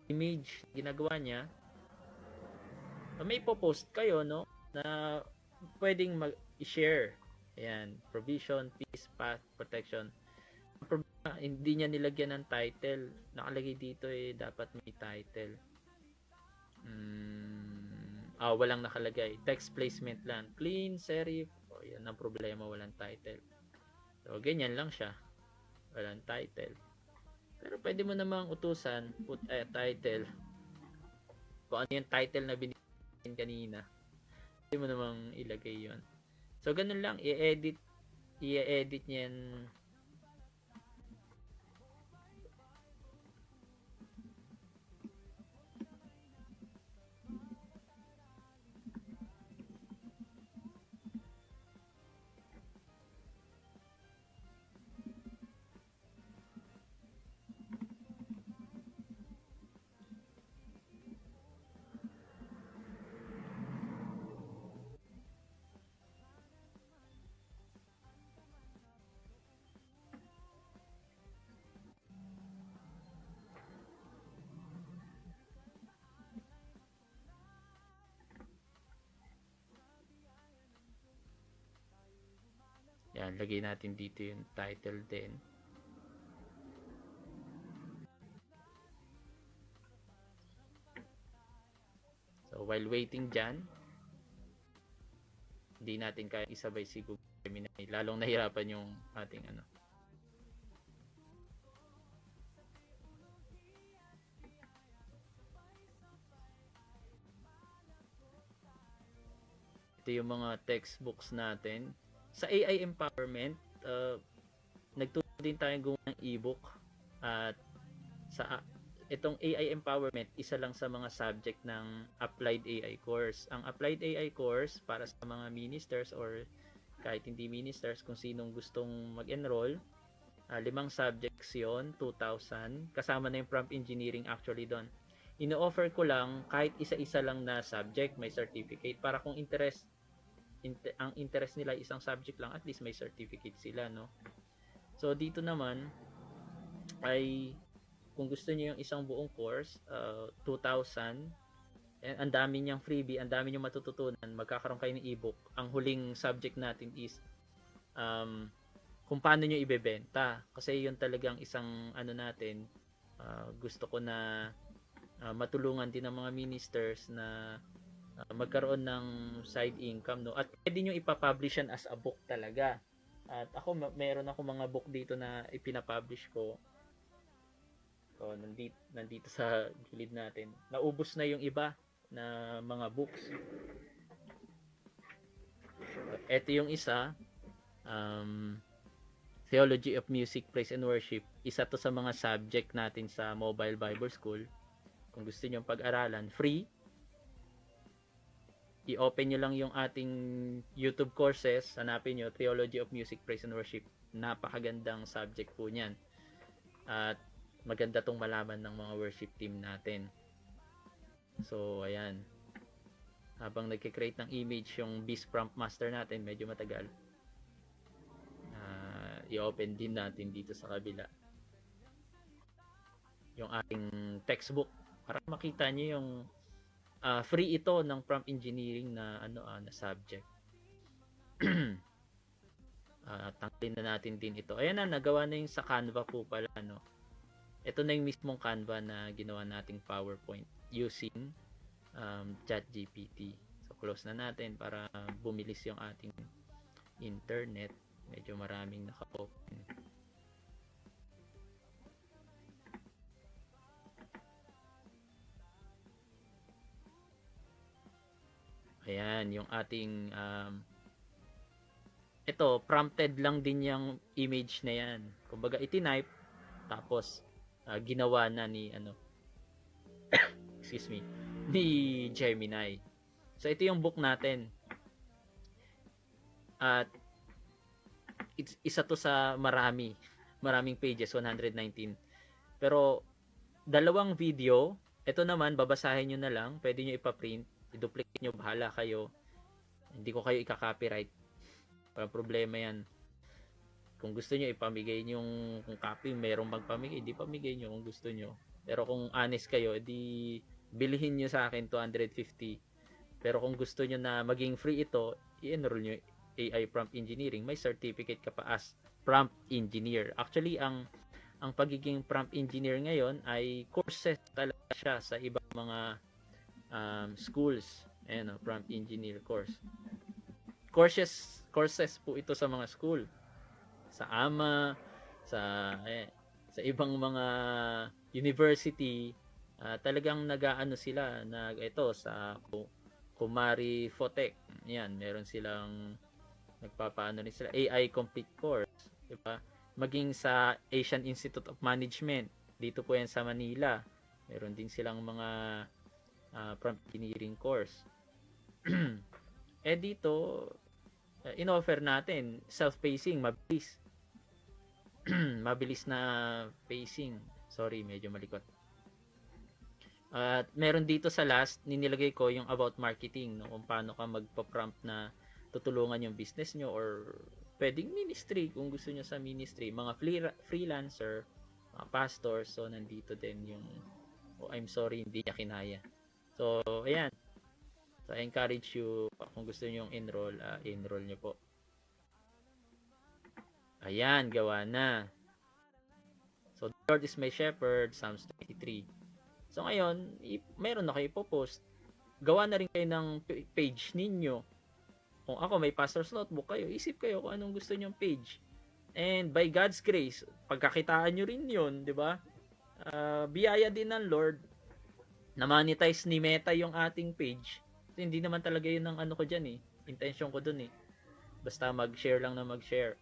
image ginagawa niya. May po-post kayo, no, na pwedeng i-share. Ayan, provision, peace, path, protection. Hindi niya nilagyan ng title. Nakalagay dito dapat may title. Walang nakalagay. Text placement lang. Clean, serif. Yan ang problema, walang title. So, ganyan lang siya. Walang title. Pero pwede mo namang utusan, put a title. Kung ano yung title na binigyan kanina. Pwede mo namang ilagay yon. So, ganun lang. I-edit niyan. Yan, lagay natin dito yung title din. So, while waiting dyan, hindi natin kaya isabay si Google Gemini. Lalong nahirapan yung ating ano. Ito yung mga textbooks natin. Sa AI empowerment, nagturo din tayo gumawa ng ebook. At sa itong AI empowerment, isa lang sa mga subject ng applied AI course. Ang applied AI course para sa mga ministers or kahit hindi ministers, kung sinong gustong mag-enroll, 5 subjects yon, 2,000. Kasama na yung prompt engineering actually doon. Ino-offer ko lang kahit isa-isa lang na subject, may certificate para kung ang interest nila isang subject lang, at least may certificate sila, no? So dito naman ay kung gusto niyo yung isang buong course, 2,000. And ang dami niyang freebie, ang dami niyong matututunan, magkakaroon kayo ng ebook. Ang huling subject natin is kung paano niyo ibebenta. Kasi yun talagang isang ano natin, gusto ko na matulungan din ng mga ministers na magkaroon ng side income, no? At pwede nyo ipapublish yan as a book talaga. At ako, meron ako mga book dito na ipinapublish ko. So, nandito sa gilid natin. Naubos na yung iba na mga books. Ito yung isa, Theology of Music, Praise and Worship. Isa to sa mga subject natin sa Mobile Bible School. Kung gusto nyo pag-aralan, free. I-open nyo lang yung ating YouTube courses. Hanapin nyo, Theology of Music, Praise and Worship. Napakagandang subject po niyan. At maganda tong malaman ng mga worship team natin. So, ayan. Habang nagkikreate ng image yung Beast Prompt Master natin, medyo matagal. I-open din natin dito sa kabila yung ating textbook para makita nyo yung free ito ng prompt engineering na na subject. Tanggalin na natin din ito. Ayan na, nagawa na yung sa Canva po pala, no. Ito na yung mismong Canva na ginawa nating PowerPoint using ChatGPT. So close na natin para bumilis yung ating internet. Medyo maraming naka-open. Ayan, yung ating ito, prompted lang din yung image na yan. Kumbaga, itinype, tapos ginawa na ni excuse me, ni Gemini. So, ito yung book natin. At isa to sa maraming pages, 119. Pero, dalawang video, ito naman, babasahin nyo na lang, pwede nyo ipaprint, i-duplicate nyo, bahala kayo. Hindi ko kayo ika-copyright. Walang problema yan. Kung gusto nyo, ipamigay nyo kung copy, mayroong magpamigay, di pamigay nyo kung gusto nyo. Pero kung honest kayo, di bilihin nyo sa akin 250. Pero kung gusto nyo na maging free ito, i-enroll nyo AI Prompt Engineering. May certificate ka pa as Prompt Engineer. Actually, ang pagiging Prompt Engineer ngayon ay courses talaga siya sa ibang mga schools. Ayan, prompt engineer courses po ito sa mga school, sa AMA, sa sa ibang mga university. Talagang nag-aano sila ito sa Kumari Fotech. Yan, meron silang nagpapaano rin sila AI complete course, di ba? Maging sa Asian Institute of Management, dito po yan sa Manila. Meron din silang mga prompt engineering course. Dito in-offer natin self-pacing, mabilis. Mabilis na pacing. Sorry, medyo malikot. At meron dito sa last, ninilagay ko yung about marketing, no? Kung paano ka magpa-prompt na tutulungan yung business nyo or pwedeng ministry kung gusto nyo sa ministry. Mga freelancer, mga pastors, so nandito din yung I'm sorry, hindi niya kinaya. So, ayan. So, I encourage you, kung gusto nyo yung enroll nyo po. Ayan, gawa na. So, the Lord is my shepherd, Psalms 23. So ngayon, meron na kayo ipopost. Gawa na rin kayo ng page ninyo. Kung ako may pastor's notebook kayo, isip kayo kung anong gusto nyong page. And by God's grace, pagkakitaan nyo rin yun, di ba? Biyaya din ng Lord na monetize ni Meta yung ating page. So, hindi naman talaga yun ang ano ko dyan intention ko dun Basta mag-share lang na mag-share.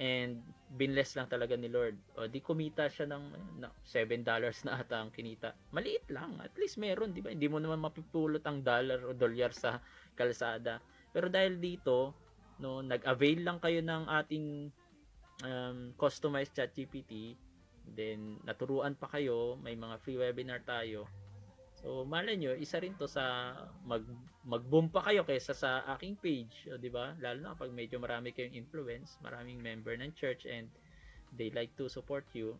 And binless lang talaga ni Lord. O di kumita siya ng $7 na ata ang kinita. Maliit lang. At least meron, di ba? Hindi mo naman mapipulot ang dollar o dolyar sa kalsada. Pero dahil dito, no, nag-avail lang kayo ng ating customized ChatGPT, then naturuan pa kayo, may mga free webinar tayo. So, malay nyo, isa rin to sa mag-boom pa kayo kaysa sa aking page, di ba? Lalo na kapag medyo marami kayong influence, maraming member ng church and they like to support you.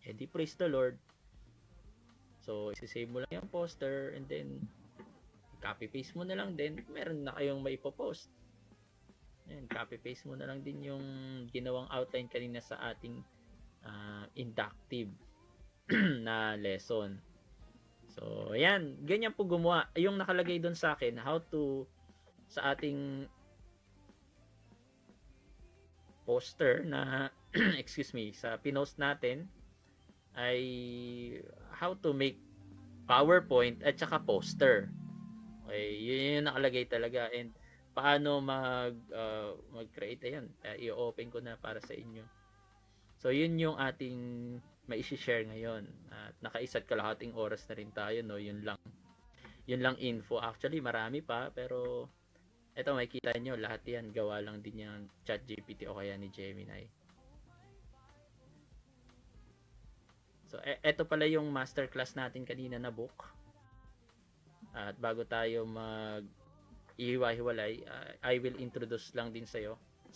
Di praise the Lord. So, isi-save mo lang yung poster and then copy-paste mo na lang din. Meron na kayong maipopost. Ayan, copy-paste mo na lang din yung ginawang outline kanina sa ating inductive na lesson. So, ayan. Ganyan po gumawa. Yung nakalagay doon sa akin, how to, sa ating poster na, excuse me, sa pinost natin, ay how to make PowerPoint at saka poster. Okay, yun yung nakalagay talaga. And paano mag-create, ayan. I-open ko na para sa inyo. So, yun yung ating mai-share ngayon. At nakaisat kalahating oras na rin tayo, no? Yun lang info. Actually, marami pa, pero eto, makikita nyo, lahat yan, gawa lang din yung ChatGPT o kaya ni Gemini. So, eto pala yung masterclass natin kanina na book. At bago tayo mag-ihiwa-hiwalay, I will introduce lang din sa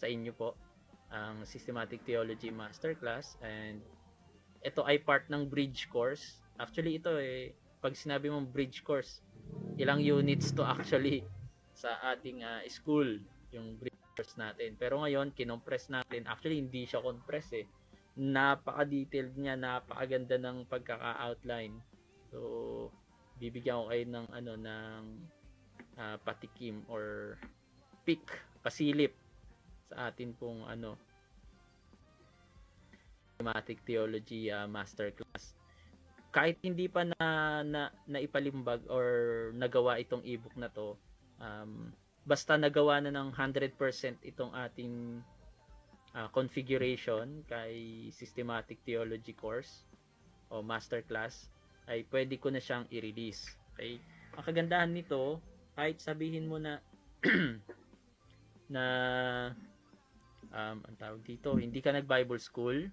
inyo po, ang Systematic Theology Masterclass. And ito ay part ng bridge course. Actually, ito pag sinabi mong bridge course, ilang units to actually sa ating school, yung bridge course natin. Pero ngayon, kinompress natin. Actually, hindi siya compress Napaka-detailed niya, napakaganda ng pagkaka-outline. So, bibigyan ko kayo ng patikim or pasilip sa atin pong Systematic Theology Masterclass. Kahit hindi pa na ipalimbag or nagawa itong ebook na to, basta nagawa na ng 100% itong ating configuration kay Systematic Theology course o masterclass, ay pwede ko na siyang i-release. Okay? Ang kagandahan nito, kahit sabihin mo na ang tawag dito, hindi ka nag-Bible school,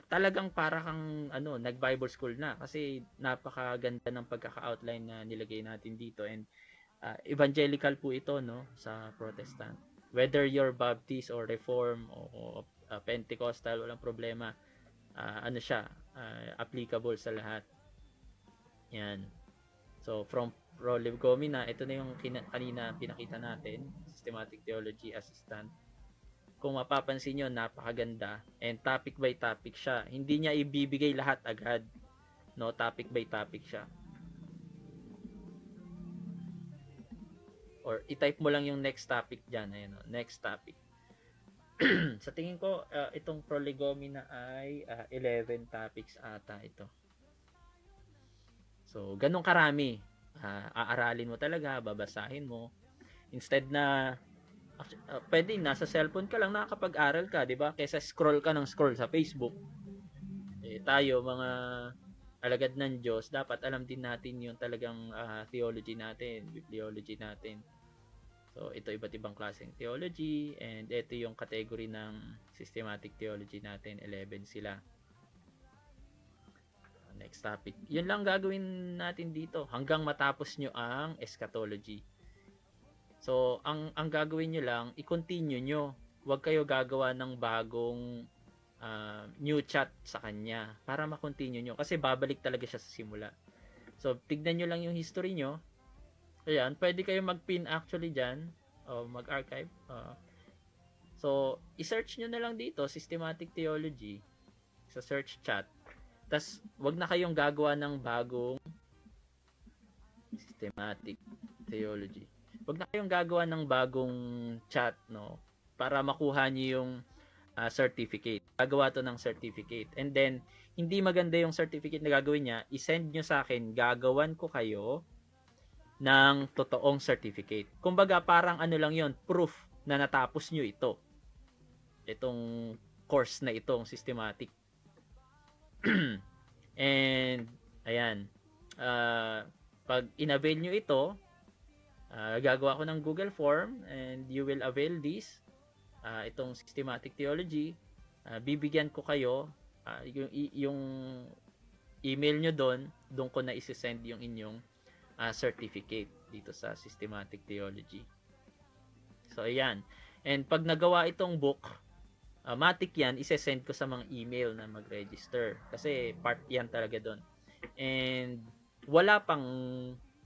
talagang para kang nag-Bible school na kasi napakaganda ng pagkaka-outline na nilagay natin dito. And evangelical po ito, no, sa Protestant. Whether you're Baptist or Reform o Pentecostal, walang problema. Applicable sa lahat. Yan. So, from Prolive Gomina, ito na yung kanina pinakita natin, Systematic Theology Assistant. Kung mapapansin nyo, napakaganda. And topic by topic siya. Hindi niya ibibigay lahat agad. No, topic by topic siya. or i-type mo lang yung next topic dyan. Ayan, next topic. Sa tingin ko, itong prolegomena ay 11 topics ata ito. So, ganun karami. Aaralin mo talaga, babasahin mo. Instead na, pwede, nasa cellphone ka lang nakakapag-aral ka, di ba? Kaysa scroll ka ng scroll sa Facebook. Tayo, mga alagad ng Diyos, dapat alam din natin yung talagang theology natin, bibliology natin. So, ito iba't ibang klaseng theology, and ito yung category ng systematic theology natin, 11 sila. Next topic. Yun lang gagawin natin dito hanggang matapos nyo ang eschatology. So, ang gagawin nyo lang, i-continue nyo. Huwag kayo gagawa ng bagong new chat sa kanya para ma-continue nyo. Kasi babalik talaga siya sa simula. So, tignan nyo lang yung history nyo. Ayan, pwede kayo mag-pin actually dyan o mag-archive. So, i-search nyo na lang dito, systematic theology sa search chat. Tas, wag na kayong gagawa ng bagong systematic theology. Wag na kayong gagawa ng bagong chat, no? Para makuha niyo yung certificate. Gagawa to ng certificate. And then, hindi maganda yung certificate na gagawin niya, i-send nyo sa akin, gagawan ko kayo ng totoong certificate. Kumbaga, parang ano lang yon, proof na natapos nyo ito. Itong course na itong systematic. And, ayan, pag inavail nyo ito, gagawa ko ng Google form and you will avail this, itong systematic theology, bibigyan ko kayo, yung email nyo doon ko na isi-send yung inyong certificate dito sa systematic theology. So, ayan. And pag nagawa itong book, matik yan, ise-send ko sa mga email na mag-register. Kasi part yan talaga doon. And wala pang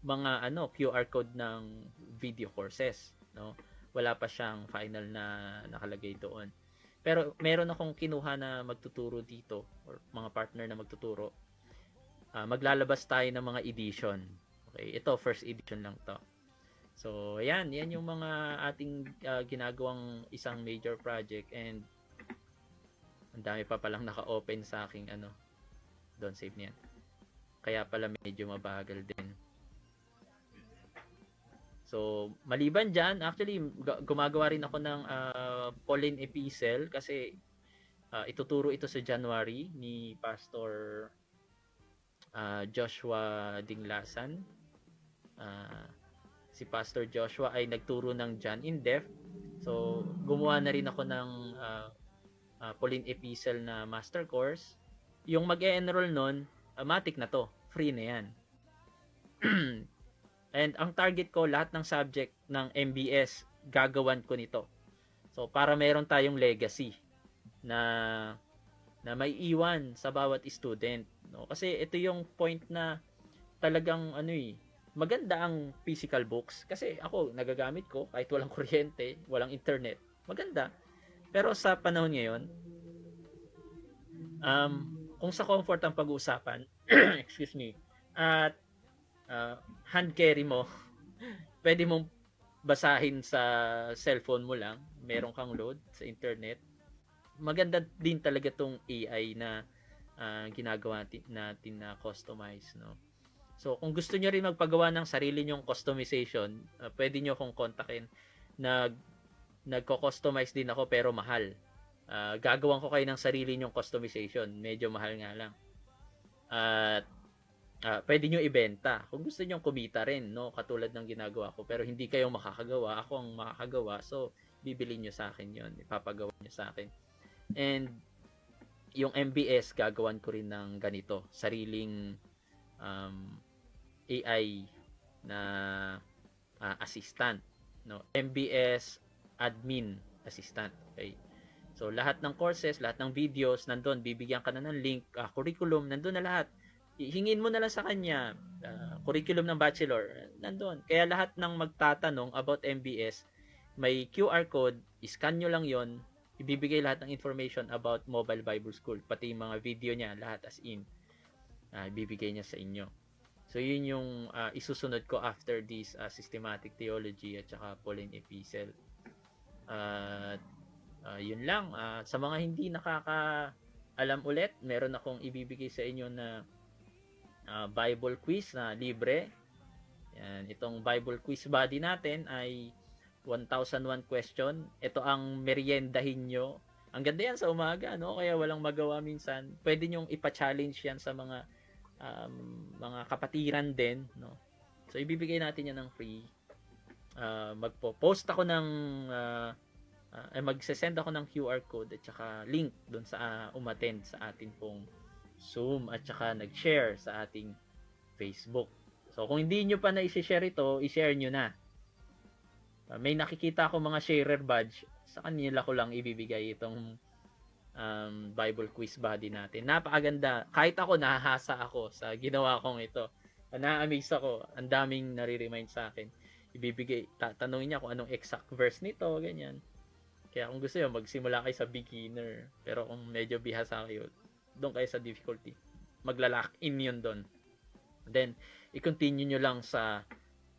mga QR code ng video courses, no? Wala pa siyang final na nakalagay doon. Pero meron akong kinuha na magtuturo dito or mga partner na magtuturo. Maglalabas tayo ng mga edition. Okay, ito first edition lang to. So, yan yung mga ating ginagawang isang major project, and ang dami pa palang naka-open sa aking don't save niyan. Kaya pala medyo mabagal din. So, maliban dyan, actually, gumagawa rin ako ng Pauline Epistle kasi ituturo ito sa January ni Pastor Joshua Dinglasan. Si Pastor Joshua ay nagturo ng John in Depth. So, gumawa na rin ako ng Pauline Epistle na master course. Yung mag-e-enroll nun, matik na to. Free na yan. And ang target ko, lahat ng subject ng MBS, gagawan ko nito. So, para meron tayong legacy na may iwan sa bawat student. No? Kasi ito yung point na talagang maganda ang physical books. Kasi ako, nagagamit ko kahit walang kuryente, walang internet. Maganda. Pero sa panahon ngayon, kung sa comfort ang pag-uusapan, excuse me, at hand carry mo, pwede mong basahin sa cellphone mo lang, meron kang load sa internet. Maganda din talaga tong AI na ginagawa natin na customize, no? So, kung gusto niyo rin magpagawa ng sarili nyong customization, pwede niyo akong kontakin. Nagko-customize din ako pero mahal. Gagawan ko kayo ng sarili nyong customization. Medyo mahal nga lang. At pwede nyo ibenta. Kung gusto nyo kumita rin, no? Katulad ng ginagawa ko. Pero hindi kayo makakagawa. Ako ang makakagawa. So, bibili nyo sa akin yon, ipapagawa nyo sa akin. And, yung MBS, gagawan ko rin ng ganito. Sariling AI na assistant. No? MBS admin assistant. Okay? So, lahat ng courses, lahat ng videos, nandun. Bibigyan ka na ng link. Curriculum, nandun na lahat. Hingin mo na lang sa kanya, curriculum ng bachelor, nandun. Kaya lahat ng magtatanong about MBS, may QR code, iscan nyo lang yon, ibibigay lahat ng information about Mobile Bible School, pati yung mga video niya, lahat as in, ibibigay niya sa inyo. So yun yung isusunod ko after this systematic theology at saka Pauline epistle. At yun lang. Sa mga hindi nakakaalam ulit, meron akong ibibigay sa inyo na Bible quiz na libre. Yan, itong Bible quiz body natin ay 1001 question. Ito ang meriendahin nyo. Ang ganda yan sa umaga, no? Kaya walang magawa minsan. Pwede nyong ipa-challenge yan sa mga kapatiran din, no? So ibibigay natin yan ng free. Magpo-post ako ng magse-send ako ng QR code at saka link doon sa umattend sa atin pong Zoom at saka nag-share sa ating Facebook. So kung hindi nyo pa na i-share ito, i-share nyo na. May nakikita ako mga sharer badge, sa kanila ko lang ibibigay itong Bible quiz body natin. Napakaganda. Kahit ako, nahahasa ako sa ginawa kong ito. Na-amaze ako. Ang daming nare-remind sa akin. Ibibigay, tatanungin niya kung anong exact verse nito, ganyan. Kaya kung gusto nyo, magsimula kayo sa beginner. Pero kung medyo bihasa kayo, doon kayo sa difficulty. Magla-lock in yun doon. Then, i-continue nyo lang sa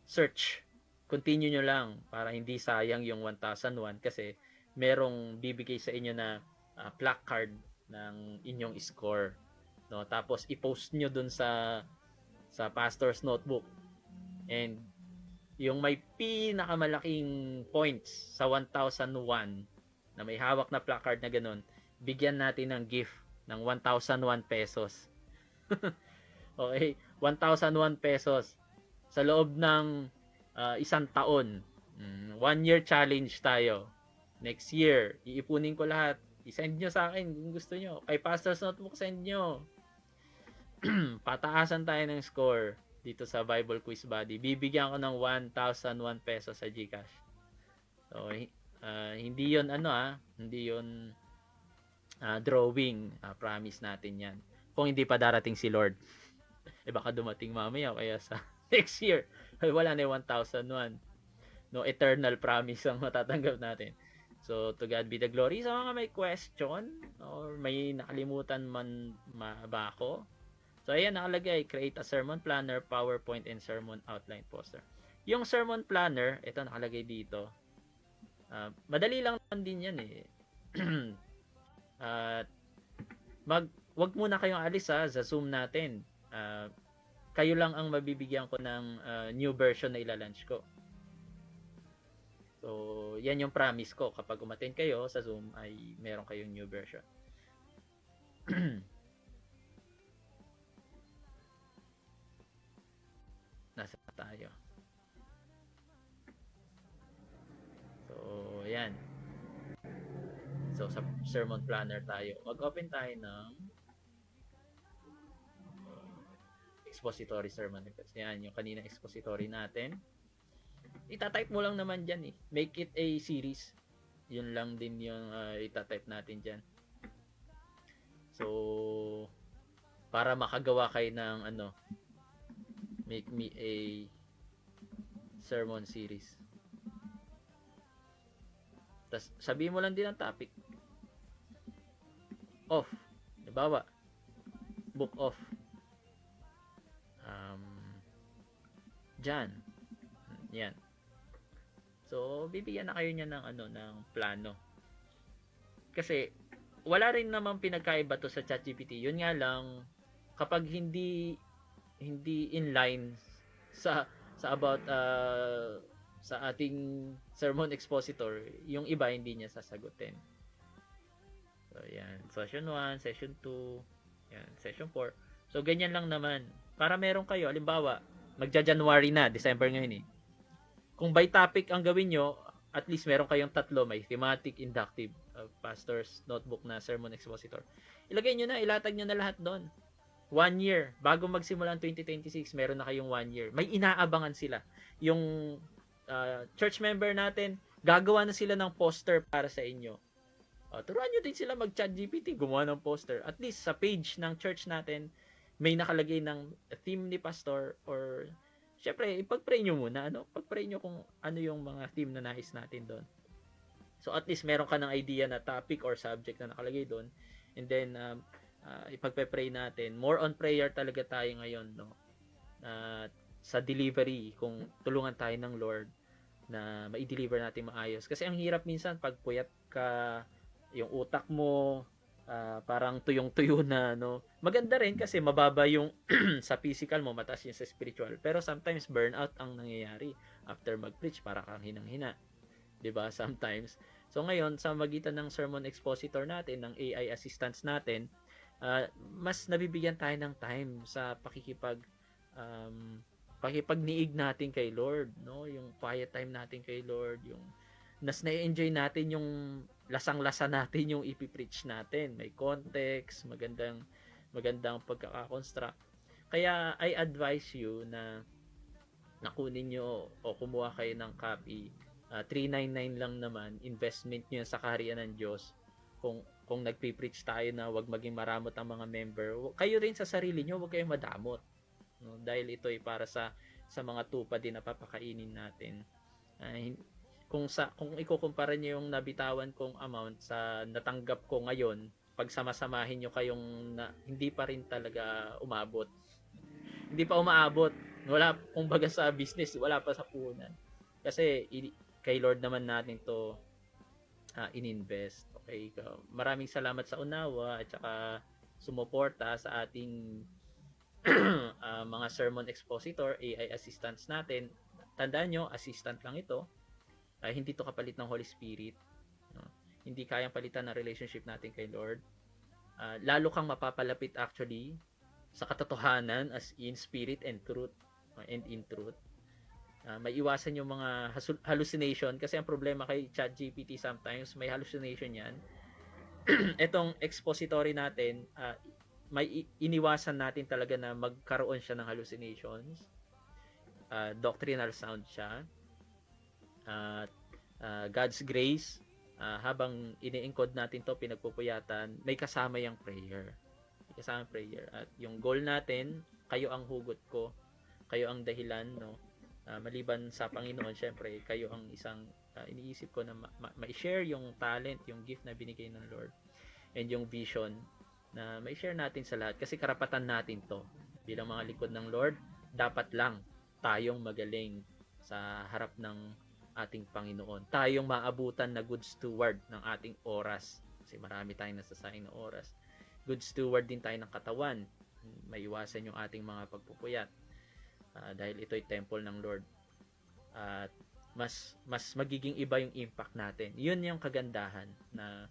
search. Continue nyo lang para hindi sayang yung 1001 kasi merong bibigay sa inyo na placard ng inyong score, no? Tapos i-post nyo dun sa pastor's notebook, and yung may pinakamalaking points sa 1001 na may hawak na placard na ganun, bigyan natin ng gift ng 1001 pesos. Okay, 1001 pesos sa loob ng isang taon. 1 year challenge tayo. Next year, iipunin ko lahat. I-send nyo sa akin kung gusto nyo. Kay Pastor's Notebook, send nyo. Pataasan tayo ng score dito sa Bible Quiz Buddy. Bibigyan ko ng 1,001 pesos sa GCash. So, hindi yon hindi yon drawing. Promise natin yan. Kung hindi pa darating si Lord. Baka dumating mamaya kaya sa next year. Wala na yung 1,001. No, eternal promise ang matatanggap natin. So, to God be the glory. Sa mga may question or may nakalimutan man ba ako. So, ayan, nakalagay, create a sermon planner, PowerPoint, and sermon outline poster. Yung sermon planner, ito nakalagay dito. Madali lang naman din yan eh. Wag muna kayong alis sa Zoom natin. Kayo lang ang mabibigyan ko ng new version na ilalunch ko. So, yan yung promise ko. Kapag umattend kayo sa Zoom, ay meron kayong new version. Nasa tayo. So, yan. So, sa sermon planner tayo. Mag-open tayo ng expository sermon. Yan, yung kanina expository natin. Itatype mo lang naman dyan eh. Make it a series. Yun lang din yung itatype natin dyan. So, para makagawa kayo ng make me a sermon series. Tapos, sabihin mo lang din ang topic. Off. Halimbawa, book off. Jan. Yan. So, bibigyan na kayo niya ng plano. Kasi, wala rin namang pinagkaiba to sa ChatGPT. Yun nga lang, kapag hindi in line sa about sa ating sermon expositor, yung iba hindi niya sasagutin. So, yan. Session 1, Session 2, yan, Session 4. So, ganyan lang naman. Para meron kayo, halimbawa, magja-January na, December ngayon eh. Kung by topic ang gawin nyo, at least meron kayong tatlo, may thematic, inductive, pastor's notebook na sermon expositor. Ilagay nyo na, ilatag nyo na lahat doon. 1 year. Bago magsimula ang 2026, meron na kayong 1 year. May inaabangan sila. Yung church member natin, gagawa na sila ng poster para sa inyo. Turuan nyo din sila mag-ChatGPT, gumawa ng poster. At least sa page ng church natin, may nakalagay ng theme ni pastor, or syempre, ipag-pray nyo muna. Pag-pray nyo kung ano yung mga theme na nais natin doon. So, at least meron ka ng idea na topic or subject na nakalagay doon. And then, ipag-pray natin. More on prayer talaga tayo ngayon, no? at sa delivery, kung tulungan tayo ng Lord na mai-deliver natin maayos. Kasi ang hirap minsan pag puyat ka, yung utak mo parang tuyong-tuyo na, no. Maganda rin kasi mababa yung sa physical mo, mataas yung sa spiritual. Pero sometimes burnout ang nangyayari after mag-preach, para kang hinang-hina, 'di ba? Sometimes. So ngayon, sa magitan ng sermon expositor natin, ng AI assistants natin, mas nabibigyan tayo ng time sa um, pakipagniig natin kay Lord, no? Yung quiet time natin kay Lord, yung na-enjoy natin yung lasang-lasa natin yung ipi-preach natin. May context, magandang pagkaka-construct. Kaya I advise you na nakunin nyo o kumuha kayo ng copy. 399 lang naman, investment nyo sa kaharian ng Diyos. Kung nagpi-preach tayo na wag maging maramot ang mga member, kayo rin sa sarili nyo, wag kayong madamot, no? Dahil ito ay para sa mga tupa din na papakainin natin. Kung ikukumpara niyo yung nabitawan kong amount sa natanggap ko ngayon, pag sama-samahin niyo kayong hindi pa rin talaga umabot. Hindi pa umaabot. Wala, kumbaga sa business, wala pa sa puhunan. Kasi kay Lord naman natin to ininvest. Okay? Maraming salamat sa unawa at saka sumuporta sa ating mga sermon expositor, AI assistants natin. Tandaan nyo, assistant lang ito. Hindi to kapalit ng Holy Spirit. No? Hindi kayang palitan ng relationship natin kay Lord. Lalo kang mapapalapit actually sa katotohanan, as in spirit and truth, and in truth. May iwasan yung mga hallucination, kasi ang problema kay ChatGPT sometimes may hallucination yan. Etong expository natin, may iniwasan natin talaga na magkaroon siya ng hallucinations. Doctrinal sound siya. God's grace, habang ini-encode natin to, pinagpupuyatan, may kasama yung prayer. At yung goal natin, kayo ang hugot ko, kayo ang dahilan, no. Maliban sa Panginoon, syempre kayo ang isang iniisip ko na ma-share yung talent, yung gift na binigay ng Lord, and yung vision na ma-share natin sa lahat, kasi karapatan natin to bilang mga likod ng Lord. Dapat lang tayong magaling sa harap ng ating Panginoon, tayong maabutan na good steward ng ating oras, kasi marami tayong nasasayang na oras. Good steward din tayo ng katawan, maiwasan yung ating mga pagpupuyat, dahil ito'y temple ng Lord. At mas magiging iba yung impact natin. Yun yung kagandahan na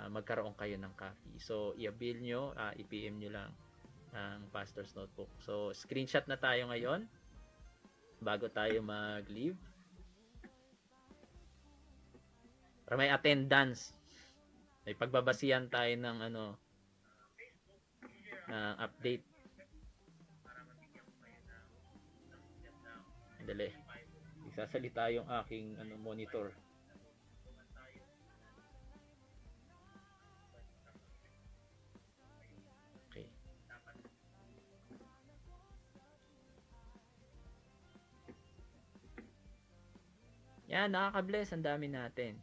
magkaroon kayo ng copy. So i-avail nyo, i-PM nyo lang ang Pastor's Notebook. So screenshot na tayo ngayon bago tayo mag-leave, para may attendance, may pagbabasihan tayo ng update. Dali. Isasalita yung aking monitor. Okay. Yan, nakaka-bless, ang dami natin.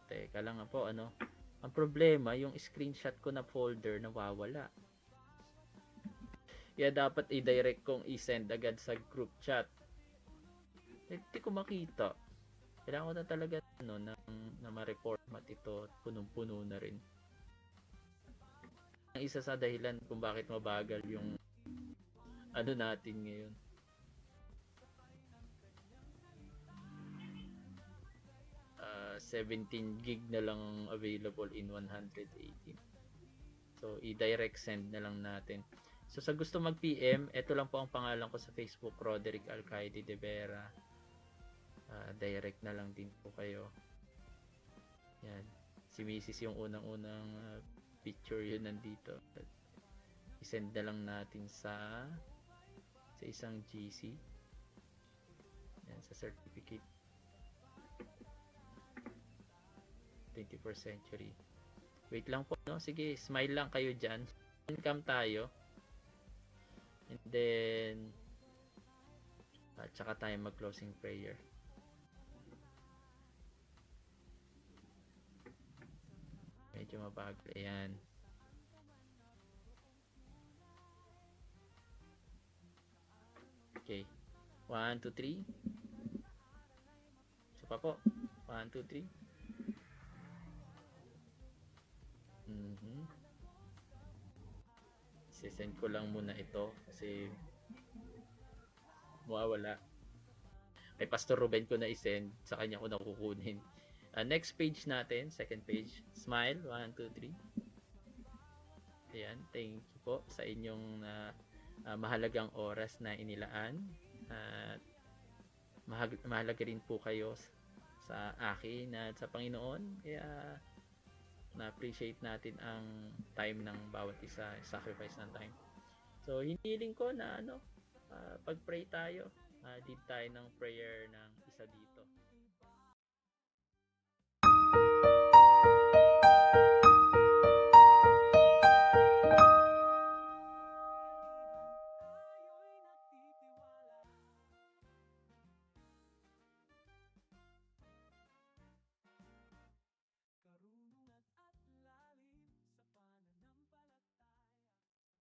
Teka lang po, ang problema, yung screenshot ko na folder nawawala. Kaya dapat i-direct kong i-send agad sa group chat. Hindi ko makita. Kailangan ko na talaga na ma-reformat ito at punong-puno na rin. Ang isa sa dahilan kung bakit mabagal yung natin ngayon. 17 gig na lang available in 118. So i-direct send na lang natin. So sa gusto mag-PM, ito lang po ang pangalan ko sa Facebook, Roderick Alcaide de Vera. Direct na lang din po kayo. Yan. Si Mrs. yung unang-unang picture yun nandito. I-send na lang natin sa isang GC. Yan, sa certificate. 21st century. Wait lang po, no? Sige, smile lang kayo dyan. Income tayo. And then tsaka tayo mag-closing prayer. Medyo mabagal. Ayan. Okay. 1, 2, 3. Isa pa po. 1, 2, 3. Sisend ko lang muna ito kasi mawawala. Kay Pastor Ruben ko na isend, sa kanya ko na kukunin. Next page natin, second page. Smile, 1, 2, 3. Ayan, thank you po sa inyong mahalagang oras na inilaan. At mahalaga rin po kayo sa akin at sa Panginoon. Kaya na-appreciate natin ang time ng bawat isa, sacrifice ng time. So, hinihiling ko na pag-pray tayo. Lead tayo ng prayer ng isa dito.